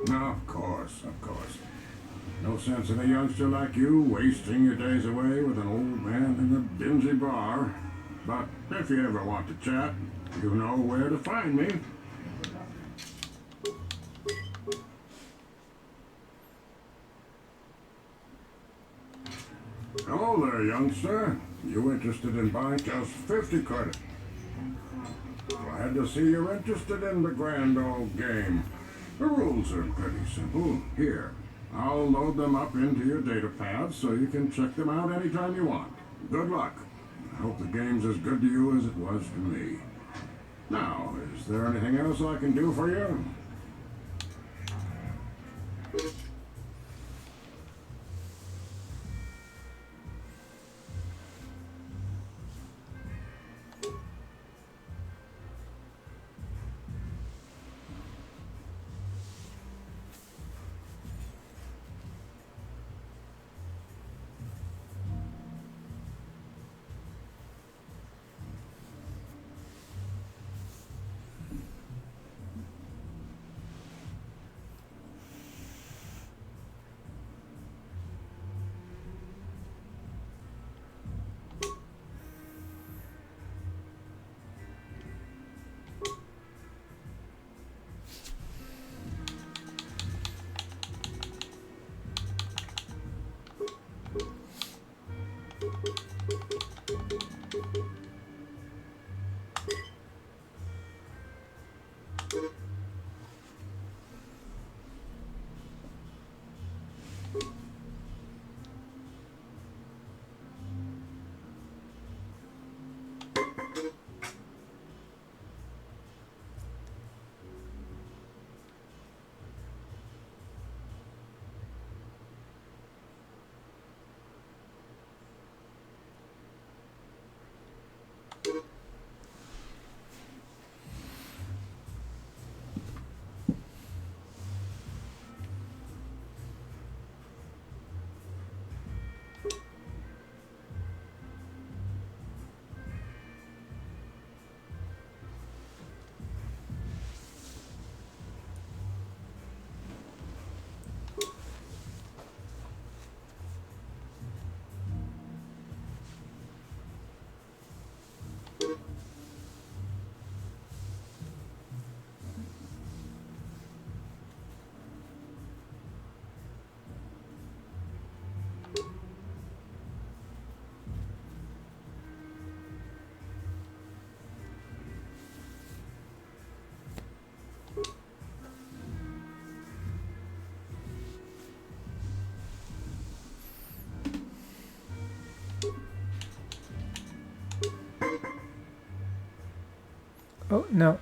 No, of course. No sense in a youngster like you wasting your days away with an old man in a dingy bar. But if you ever want to chat, you know where to find me. Hello there, youngster. You interested in buying just 50 credit? Glad to see you're interested in the grand old game. The rules are pretty simple. Here, I'll load them up into your data pad so you can check them out anytime you want. Good luck. I hope the game's as good to you as it was to me. Now, is there anything else I can do for you? Oh, no.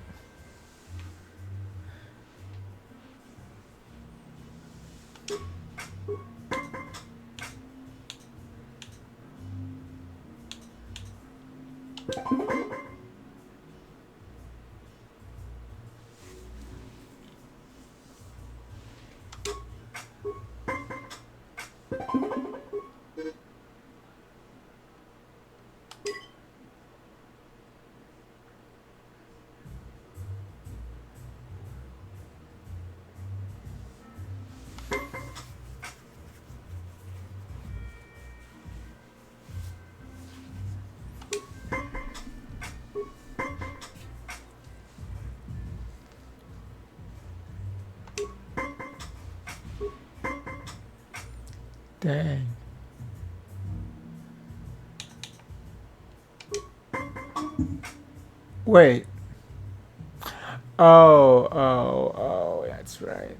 Dang. Wait. Oh, that's right.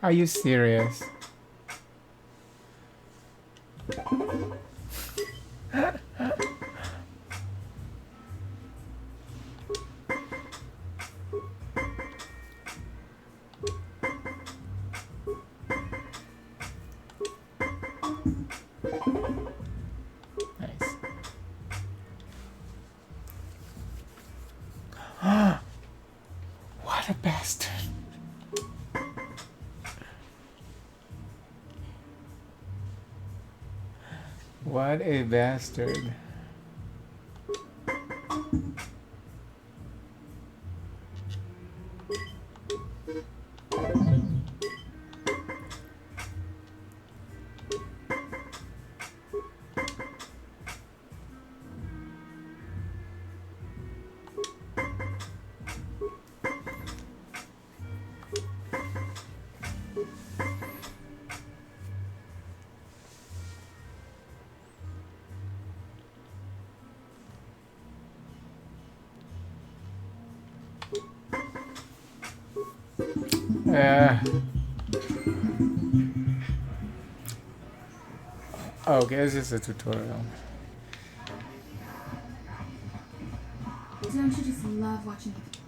Are you serious? What a bastard. What a bastard. Okay, this is a tutorial. Don't you just love watching it?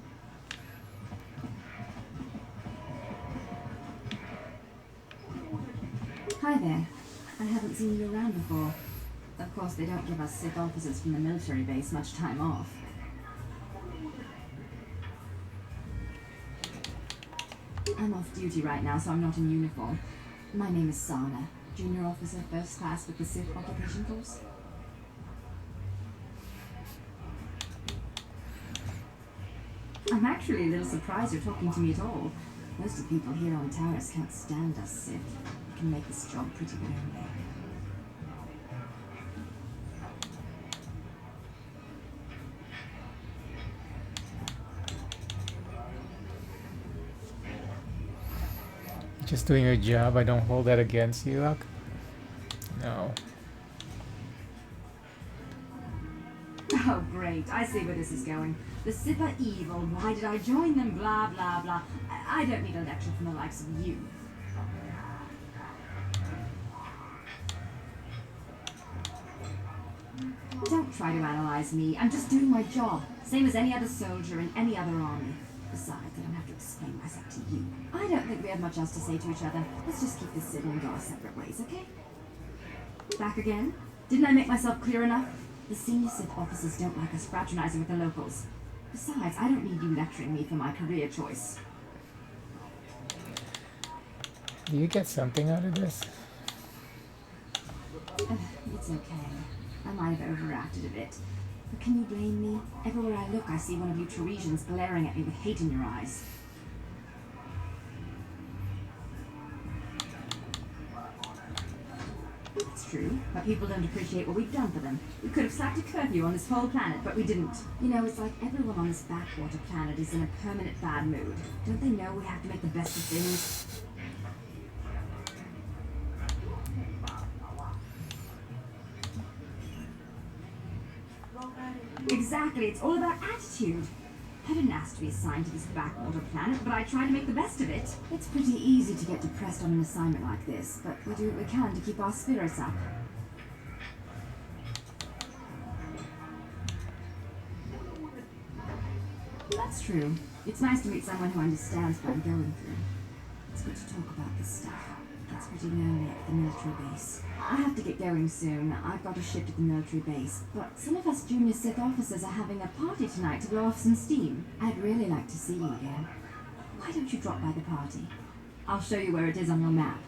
Hi there. I haven't seen you around before. Of course, they don't give us Sith officers from the military base much time off. I'm off duty right now, so I'm not in uniform. My name is Sana, junior officer, first class with the Sith Occupation Force. I'm actually a little surprised you're talking to me at all. Most of the people here on Taurus can't stand us Sith. We can make this job pretty lonely. Just doing your job, I don't hold that against you. No. Oh, great. I see where this is going. The Sith are evil. Why did I join them? Blah, blah, blah. I don't need a lecture from the likes of you. Don't try to analyze me. I'm just doing my job. Same as any other soldier in any other army. Besides, I don't have to explain myself to you. I don't think we have much else to say to each other. Let's just keep this civil and go our separate ways, okay? Back again? Didn't I make myself clear enough? The senior Sith officers don't like us fraternizing with the locals. Besides, I don't need you lecturing me for my career choice. Do you get something out of this? It's okay. I might have overreacted a bit. But can you blame me? Everywhere I look, I see one of you Teresians glaring at me with hate in your eyes. It's true, but people don't appreciate what we've done for them. We could have slapped a curfew on this whole planet, but we didn't. You know, it's like everyone on this backwater planet is in a permanent bad mood. Don't they know we have to make the best of things? Exactly, it's all about attitude. I didn't ask to be assigned to this backwater planet, but I try to make the best of it. It's pretty easy to get depressed on an assignment like this, but we do what we can to keep our spirits up. That's true. It's nice to meet someone who understands what I'm going through. It's good to talk about this stuff. It's pretty lonely at the military base. I have to get going soon. I've got a shift at the military base. But some of us junior Sith officers are having a party tonight to blow off some steam. I'd really like to see you again. Why don't you drop by the party? I'll show you where it is on your map.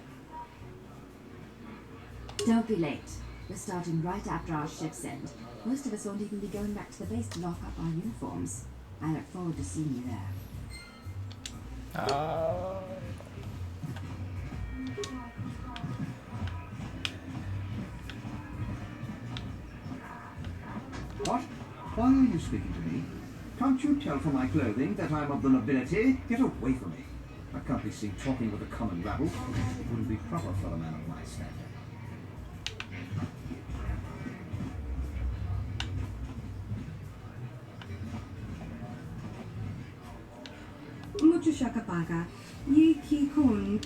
Don't be late. We're starting right after our shift's end. Most of us won't even be going back to the base to lock up our uniforms. I look forward to seeing you there. What? Why are you speaking to me? Can't you tell from my clothing that I'm of the nobility? Get away from me. I can't be seen talking with a common rabble. It wouldn't be proper for a man of my standard. Mucho shakapaga. Yi ki kun.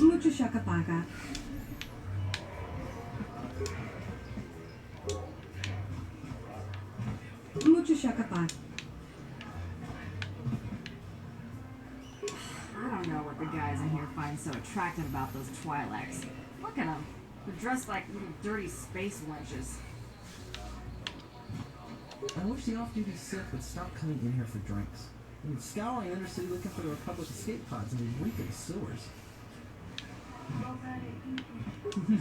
Mucho shakapaga. Mucho shakapaga. I don't know what the guys in here find so attractive about those Twi'leks. Look at them. They're dressed like little dirty space wenches. I wish the off-duty Sith would stop coming in here for drinks. They would scour the Undercity looking for the Republic escape pods and they'd reek of the sewers.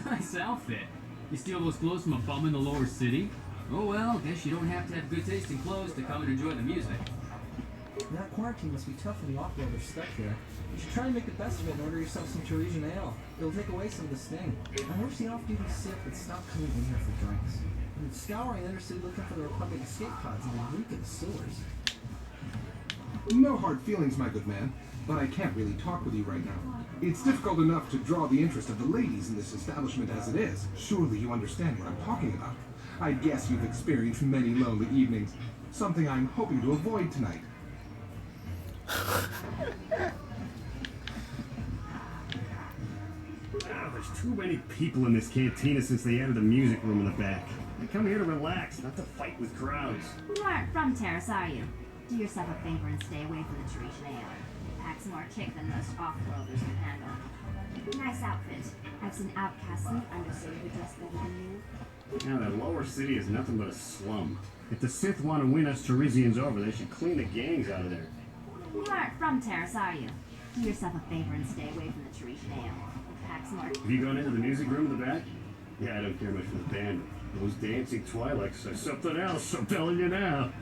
Nice outfit. You steal those clothes from a bum in the lower city? Oh well, guess you don't have to have good taste in clothes to come and enjoy the music. That quarantine must be tough for the off-worlders stuck here. You should try and make the best of it and order yourself some Teresian ale. It'll take away some of the sting. I wish the off-duty Sith would stop coming in here for drinks. They would scour the Undercity looking for the Republic escape pods and they'd reek of the sewers. No hard feelings, my good man, but I can't really talk with you right now. It's difficult enough to draw the interest of the ladies in this establishment as it is. Surely you understand what I'm talking about. I guess you've experienced many lonely evenings, something I'm hoping to avoid tonight. There's too many people in this cantina since they added the music room in the back. I come here to relax, not to fight with crowds. You aren't from Terrace, are you? Do yourself a favor and stay away from the Teresian ale. It packs more kick than most off-worlders can handle. Nice outfit. I've seen outcasts in the Undercity who dress better than you. Now, that lower city is nothing but a slum. If the Sith want to win us Teresians over, they should clean the gangs out of there. You aren't from Terrace, are you? Do yourself a favor and stay away from the Teresian ale. It packs more. Have you gone into the music room in the back? Yeah, I don't care much for the band. Those dancing Twi'leks are something else, I'm telling you now.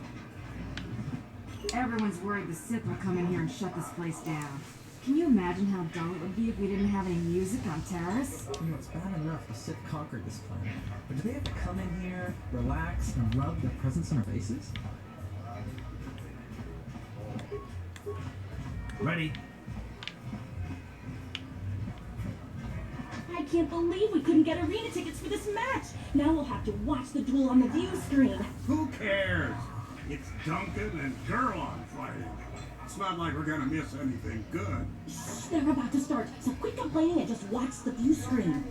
Everyone's worried the Sith will come in here and shut this place down. Can you imagine how dull it would be if we didn't have any music on Terrace? You know, it's bad enough the Sith conquered this planet, but do they have to come in here, relax, and rub their presence on our faces? Ready? I can't believe we couldn't get arena tickets for this match. Now we'll have to watch the duel on the view screen. Who cares? It's Duncan and Gerlon fighting. It's not like we're gonna miss anything good. Shh, they're about to start, so quit complaining and just watch the view screen.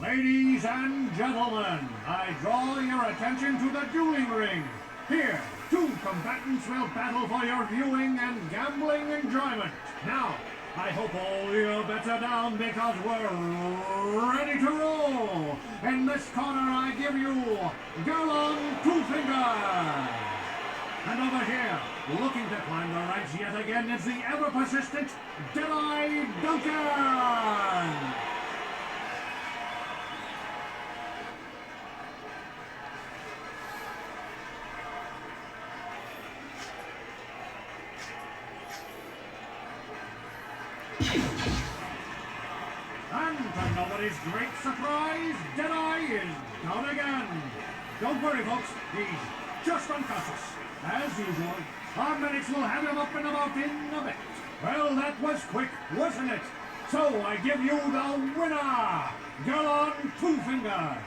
Ladies and gentlemen, I draw your attention to the dueling ring. Here, two combatants will battle for your viewing and gambling enjoyment. Now, I hope all you bets are down because we're ready to roll. In this corner, I give you Girl on Two Fingers. And over here, looking to climb the ranks yet again, is the ever-persistent Deadeye Duncan. And to nobody's great surprise, Deadeye is down again. Don't worry, folks, he's just unconscious. As usual, our medics will have him up and about in a bit. Well, that was quick, wasn't it? So I give you the winner, Girl on Two Fingers.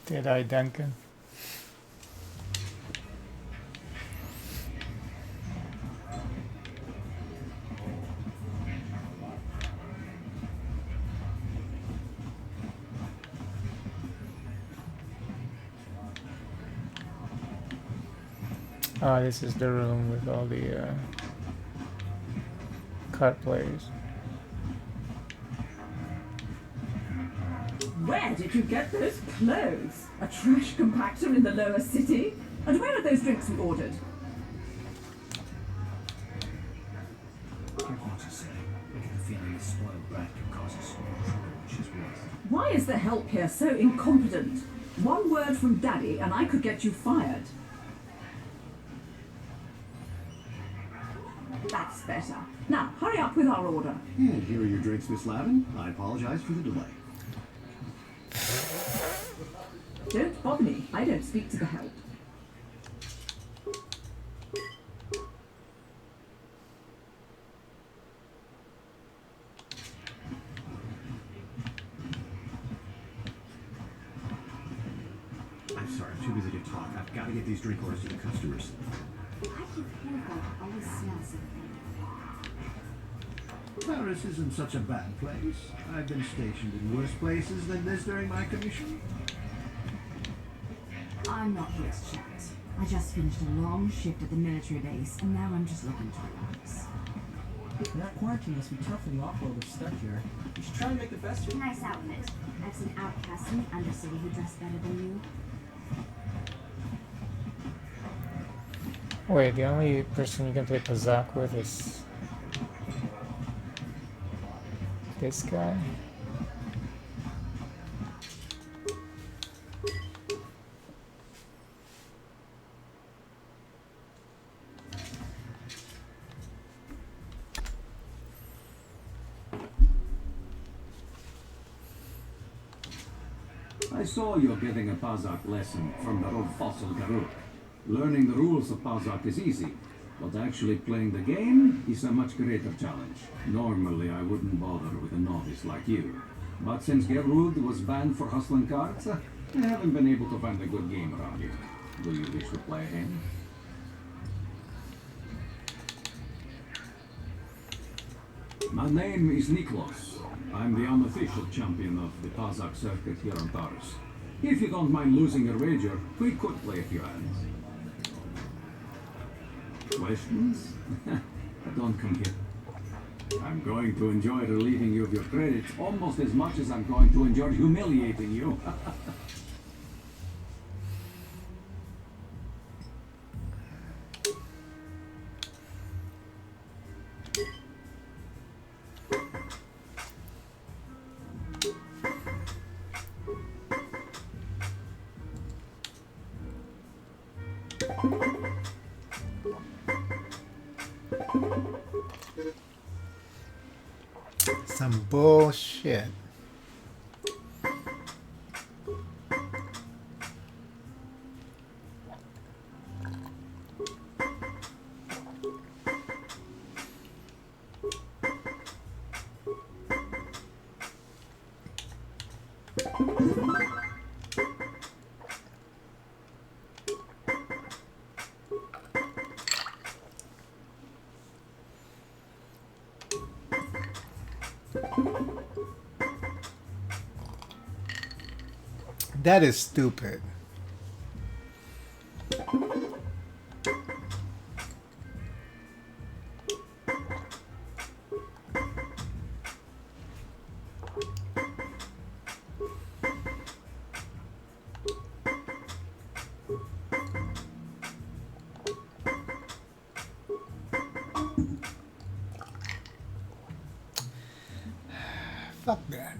Deadeye Duncan. Oh, this is the room with all the card players. Where did you get those clothes? A trash compactor in the lower city? And where are those drinks we ordered? Careful what you say. I get the feeling this spoiled brat can cause us more trouble than she's worth. Why is the help here so incompetent? One word from Daddy and I could get you fired. That's better. Now, hurry up with our order. And here are your drinks, Miss Lavin. I apologize for the delay. Don't bother me. I don't speak to the help. I'm sorry, I'm too busy to talk. I've got to get these drink orders to the customers. I keep hearing that always smells something. Paris isn't such a bad place. I've been stationed in worse places than this during my commission. I'm not here to chat. I just finished a long shift at the military base, and now I'm just looking to relax. That quarantine must be tough when the off-world are stuck here. You should try and make the best of it. Nice outfit. I've seen outcasts in the Undercity who dress better than you. Wait, the only person you can play Pazak with is this guy? I saw you're getting a Pazak lesson from that old fossil Garuk. Learning the rules of Pazak is easy, but actually playing the game is a much greater challenge. Normally, I wouldn't bother with a novice like you. But since Gerud was banned for hustling cards, I haven't been able to find a good game around here. Do you wish to play a hand? My name is Niklos. I'm the unofficial champion of the Pazak circuit here on Taurus. If you don't mind losing your wager, we could play a few hands. Questions? Don't come here. I'm going to enjoy relieving you of your credits almost as much as I'm going to enjoy humiliating you. Some bullshit. That is stupid. Fuck that.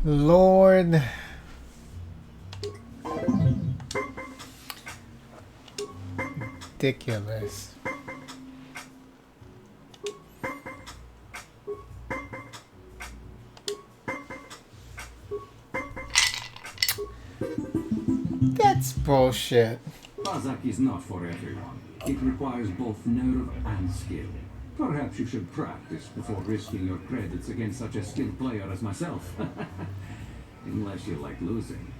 Lord. Ridiculous. That's bullshit. Pazak is not for everyone. It requires both nerve and skill. Perhaps you should practice before risking your credits against such a skilled player as myself. Unless you like losing.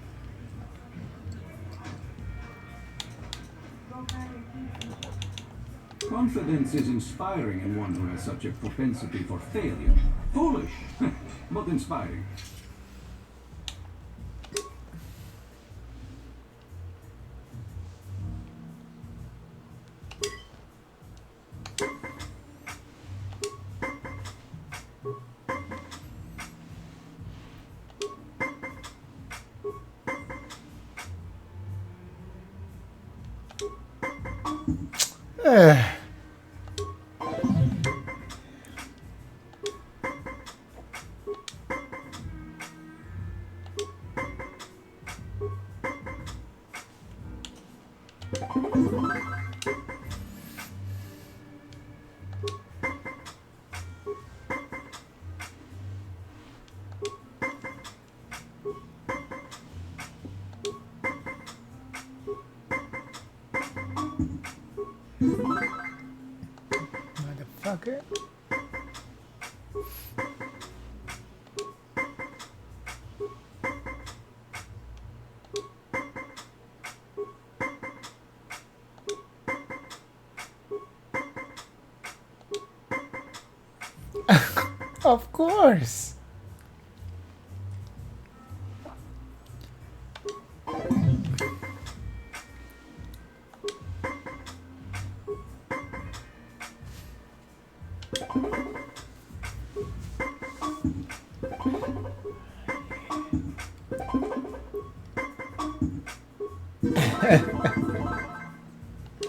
Confidence is inspiring in one who has such a propensity for failure. Foolish, but inspiring. Motherfucker. Of course.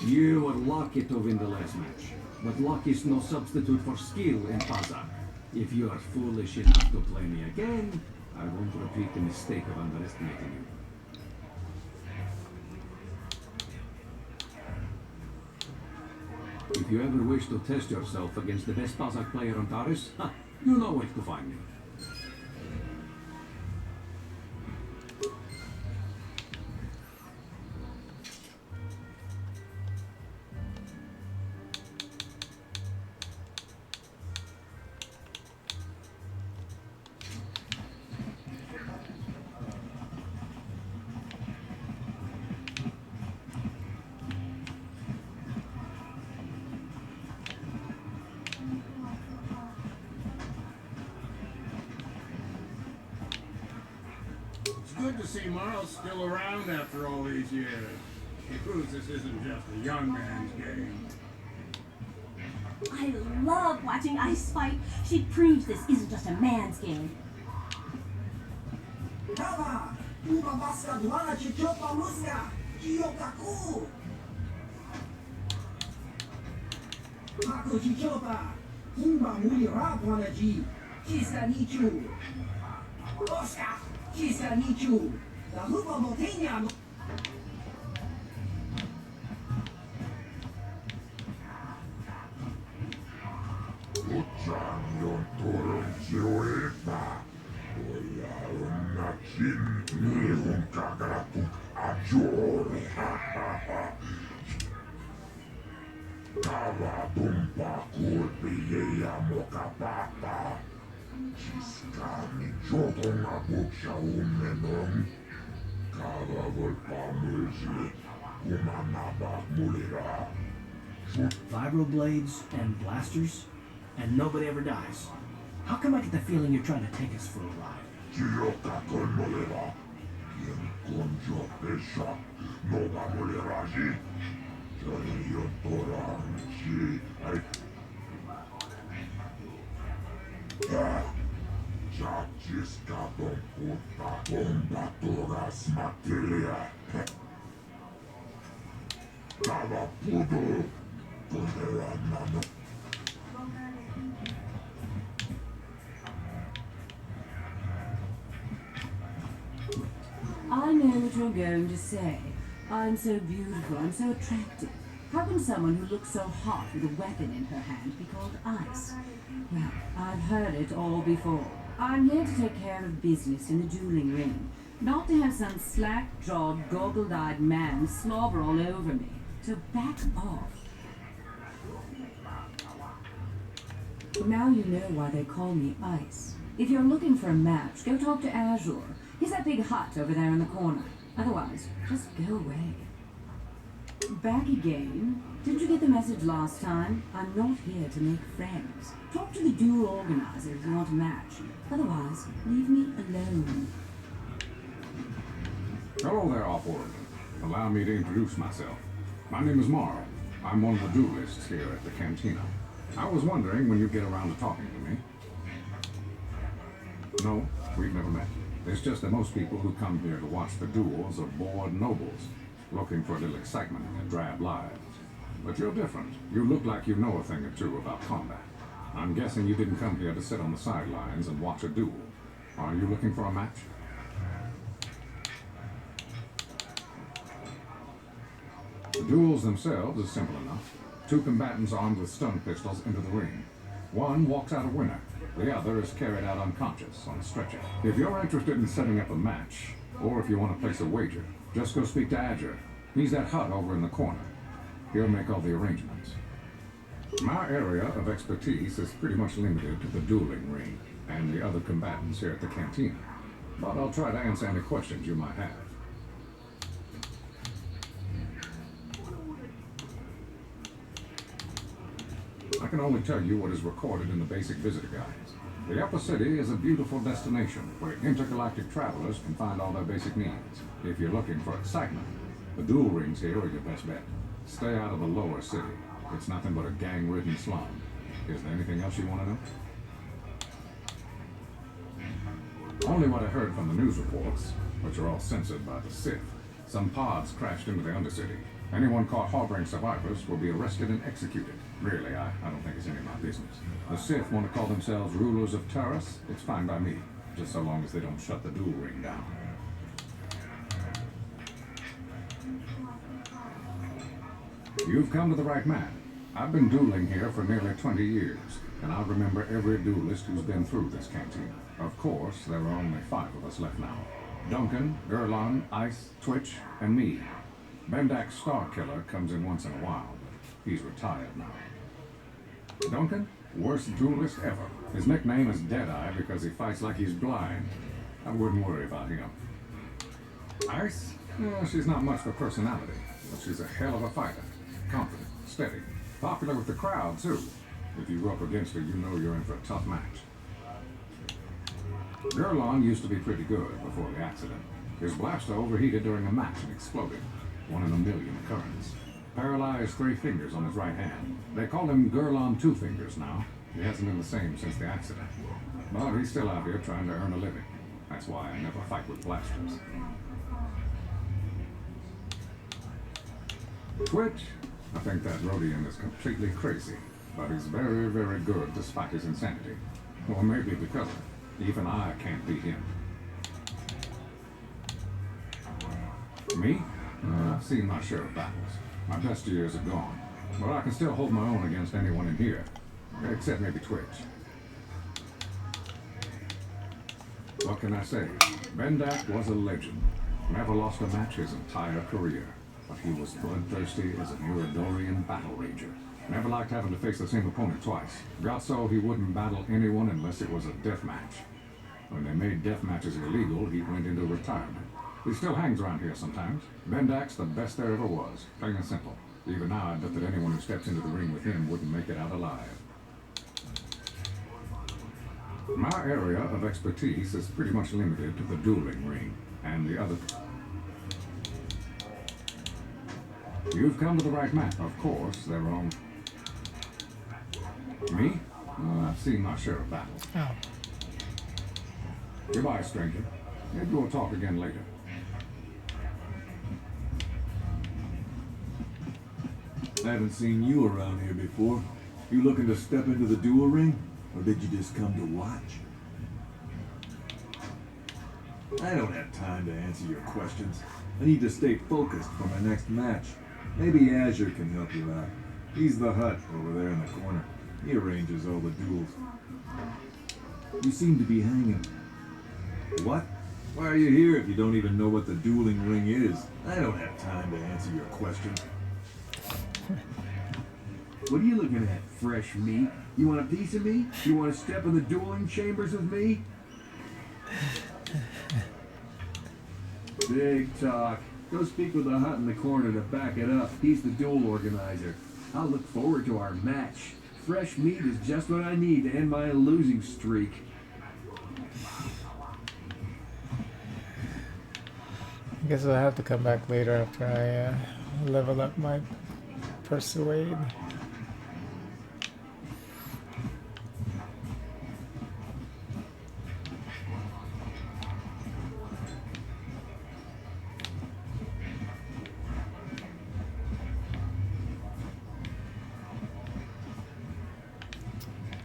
You were lucky to win the last match, but luck is no substitute for skill in Pazak. If you are foolish enough to play me again, I won't repeat the mistake of underestimating you. If you ever wish to test yourself against the best Pazak player on Taris, you know where to find me. It's good to see Marl's still around after all these years. He proves this isn't just a young man's game. I love watching Ice fight. She proves this isn't just a man's game. Tava, uma máscara do Ana Chichopa Música, Kyokaku. Mako Chichopa, Humba Muli Rapana Ji, Kiska Nichu. Oscar, Kiska Nichu, La Lupa Montaña. Ochan yon toro joe. Sin nihun kagratu ajore. Kava tumpa kulpi ya mokapapa. Jiskani jotonga buksha ummenon. Kava volpamulsi. Kumanabak mulira. Vibroblades and blasters, and nobody ever dies. How come I get the feeling you're trying to take us for a ride? Chiyoka konolera. Yen konjo pesha. Nova muliraji. Jaya tora. Chi. Chachiska bomputa. Bomba toras materia. Tava pudo. Todera nano. I know what you're going to say. I'm so beautiful, I'm so attractive. How can someone who looks so hot with a weapon in her hand be called ice? Well, I've heard it all before. I'm here to take care of business in the dueling ring, not to have some slack-jawed, goggled-eyed man slobber all over me. So back off. Now you know why they call me Ice. If you're looking for a match, go talk to Azure. He's that big hut over there in the corner. Otherwise, just go away. Back again? Didn't you get the message last time? I'm not here to make friends. Talk to the duel organizer if you want a match. Otherwise, leave me alone. Hello there, Off-World. Allow me to introduce myself. My name is Morrow. I'm one of the duelists here at the Cantina. I was wondering when you'd get around to talking to me. No, we've never met. It's just that most people who come here to watch the duels are bored nobles, looking for a little excitement in their drab lives. But you're different. You look like you know a thing or two about combat. I'm guessing you didn't come here to sit on the sidelines and watch a duel. Are you looking for a match? The duels themselves are simple enough. Two combatants armed with stun pistols enter the ring. One walks out a winner. The other is carried out unconscious on a stretcher. If you're interested in setting up a match, or if you want to place a wager, just go speak to Azure. He's that hut over in the corner. He'll make all the arrangements. My area of expertise is pretty much limited to the dueling ring and the other combatants here at the cantina. But I'll try to answer any questions you might have. I can only tell you what is recorded in the basic visitor guides. The Upper City is a beautiful destination where intergalactic travelers can find all their basic needs. If you're looking for excitement, the duel rings here are your best bet. Stay out of the Lower City. It's nothing but a gang-ridden slum. Is there anything else you want to know? Only what I heard from the news reports, which are all censored by the Sith. Some pods crashed into the Undercity. Anyone caught harboring survivors will be arrested and executed. Really, I don't think it's any of my business. The Sith want to call themselves rulers of Taurus. It's fine by me, just so long as they don't shut the duel ring down. You've come to the right man. I've been dueling here for nearly 20 years, and I remember every duelist who's been through this canteen. Of course, there are only 5 of us left now. Duncan, Gurlon, Ice, Twitch, and me. Bendak's Starkiller comes in once in a while, but he's retired now. Duncan, worst duelist ever. His nickname is Deadeye because he fights like he's blind. I wouldn't worry about him. Ice? She's not much for personality, but she's a hell of a fighter. Confident, steady, popular with the crowd, too. If you go up against her, you know you're in for a tough match. Gurlon used to be pretty good before the accident. His blaster overheated during a match and exploded. 1 in a million occurrence. Paralyzed 3 fingers on his right hand. They call him Gurlon 2 Fingers now. He hasn't been the same since the accident. But he's still out here trying to earn a living. That's why I never fight with blasters. Twitch? I think that Rhodian is completely crazy, but he's very, very good despite his insanity. Or maybe because of it. Even I can't beat him. Me? I've seen my share of battles. My best years are gone, but I can still hold my own against anyone in here, except maybe Twitch. What can I say? Bendak was a legend. Never lost a match his entire career. But he was bloodthirsty as a Muradorian battle rager. Never liked having to face the same opponent twice. Got so he wouldn't battle anyone unless it was a death match. When they made death matches illegal, he went into retirement. He still hangs around here sometimes. Bendak's the best there ever was. Plain and simple. Even now, I bet that anyone who steps into the ring with him wouldn't make it out alive. My area of expertise is pretty much limited to the dueling ring and the other. You've come to the right man. Of course, they're wrong. Me? I've seen my share of battles. Oh. Goodbye, stranger. Maybe we'll talk again later. I haven't seen you around here before. You looking to step into the duel ring? Or did you just come to watch? I don't have time to answer your questions. I need to stay focused for my next match. Maybe Azure can help you out. He's the hut over there in the corner. He arranges all the duels. You seem to be hanging. What? Why are you here if you don't even know what the dueling ring is? I don't have time to answer your question. What are you looking at, fresh meat? You want a piece of me? You want to step in the dueling chambers with me? Big talk. Go speak with the hut in the corner to back it up. He's the duel organizer. I'll look forward to our match. Fresh meat is just what I need to end my losing streak. I guess I'll have to come back later after I level up my persuade.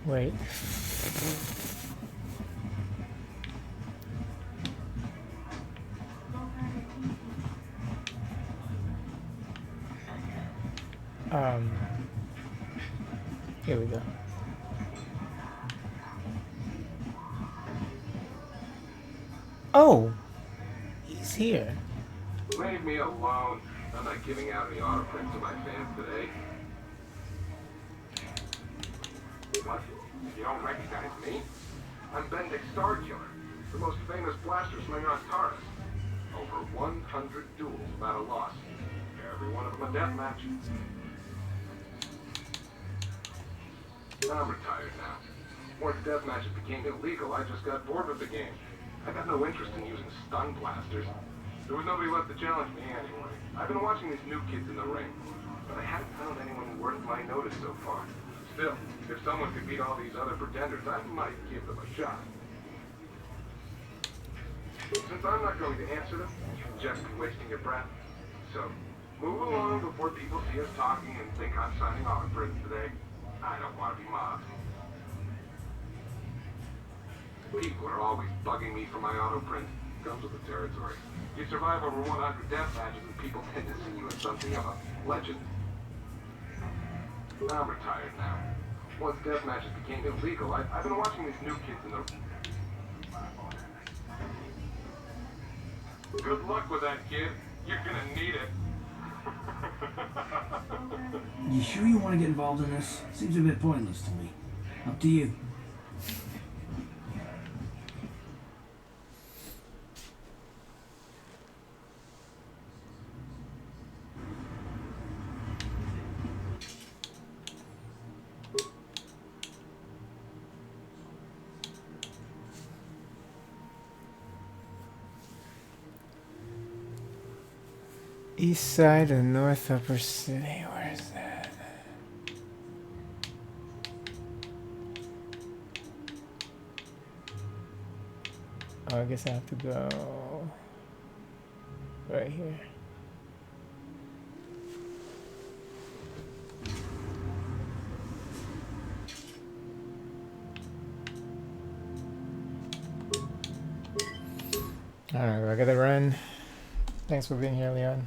Wait. Here we go. Oh, he's here. Leave me alone. I'm not giving out any autoprints to my fans today. What? You don't recognize me? I'm Bendik Starkiller, the most famous blaster slinger on Taurus. Over 100 duels without a loss. Every one of them a death match. I'm retired now. Once death matches became illegal, I just got bored with the game. I got no interest in using stun blasters. There was nobody left to challenge me anyway. I've been watching these new kids in the ring, but I haven't found anyone worth my notice so far. Still, if someone could beat all these other pretenders, I might give them a shot. Since I'm not going to answer them, you'd just be wasting your breath. So, move along before people see us talking and think I'm signing autoprints today. I don't want to be mobbed. People are always bugging me for my autoprint. Comes with the territory. You survive over 100 death matches and people tend to see you as something of a legend. I'm retired now. Once death matches became illegal, I've been watching these new kids in the... Good luck with that, kid. You're gonna need it. You sure you want to get involved in this? Seems a bit pointless to me. Up to you. East side and North Upper City. Where is that? Oh, I guess I have to go right here. Alright, I gotta run. Thanks for being here, Leon.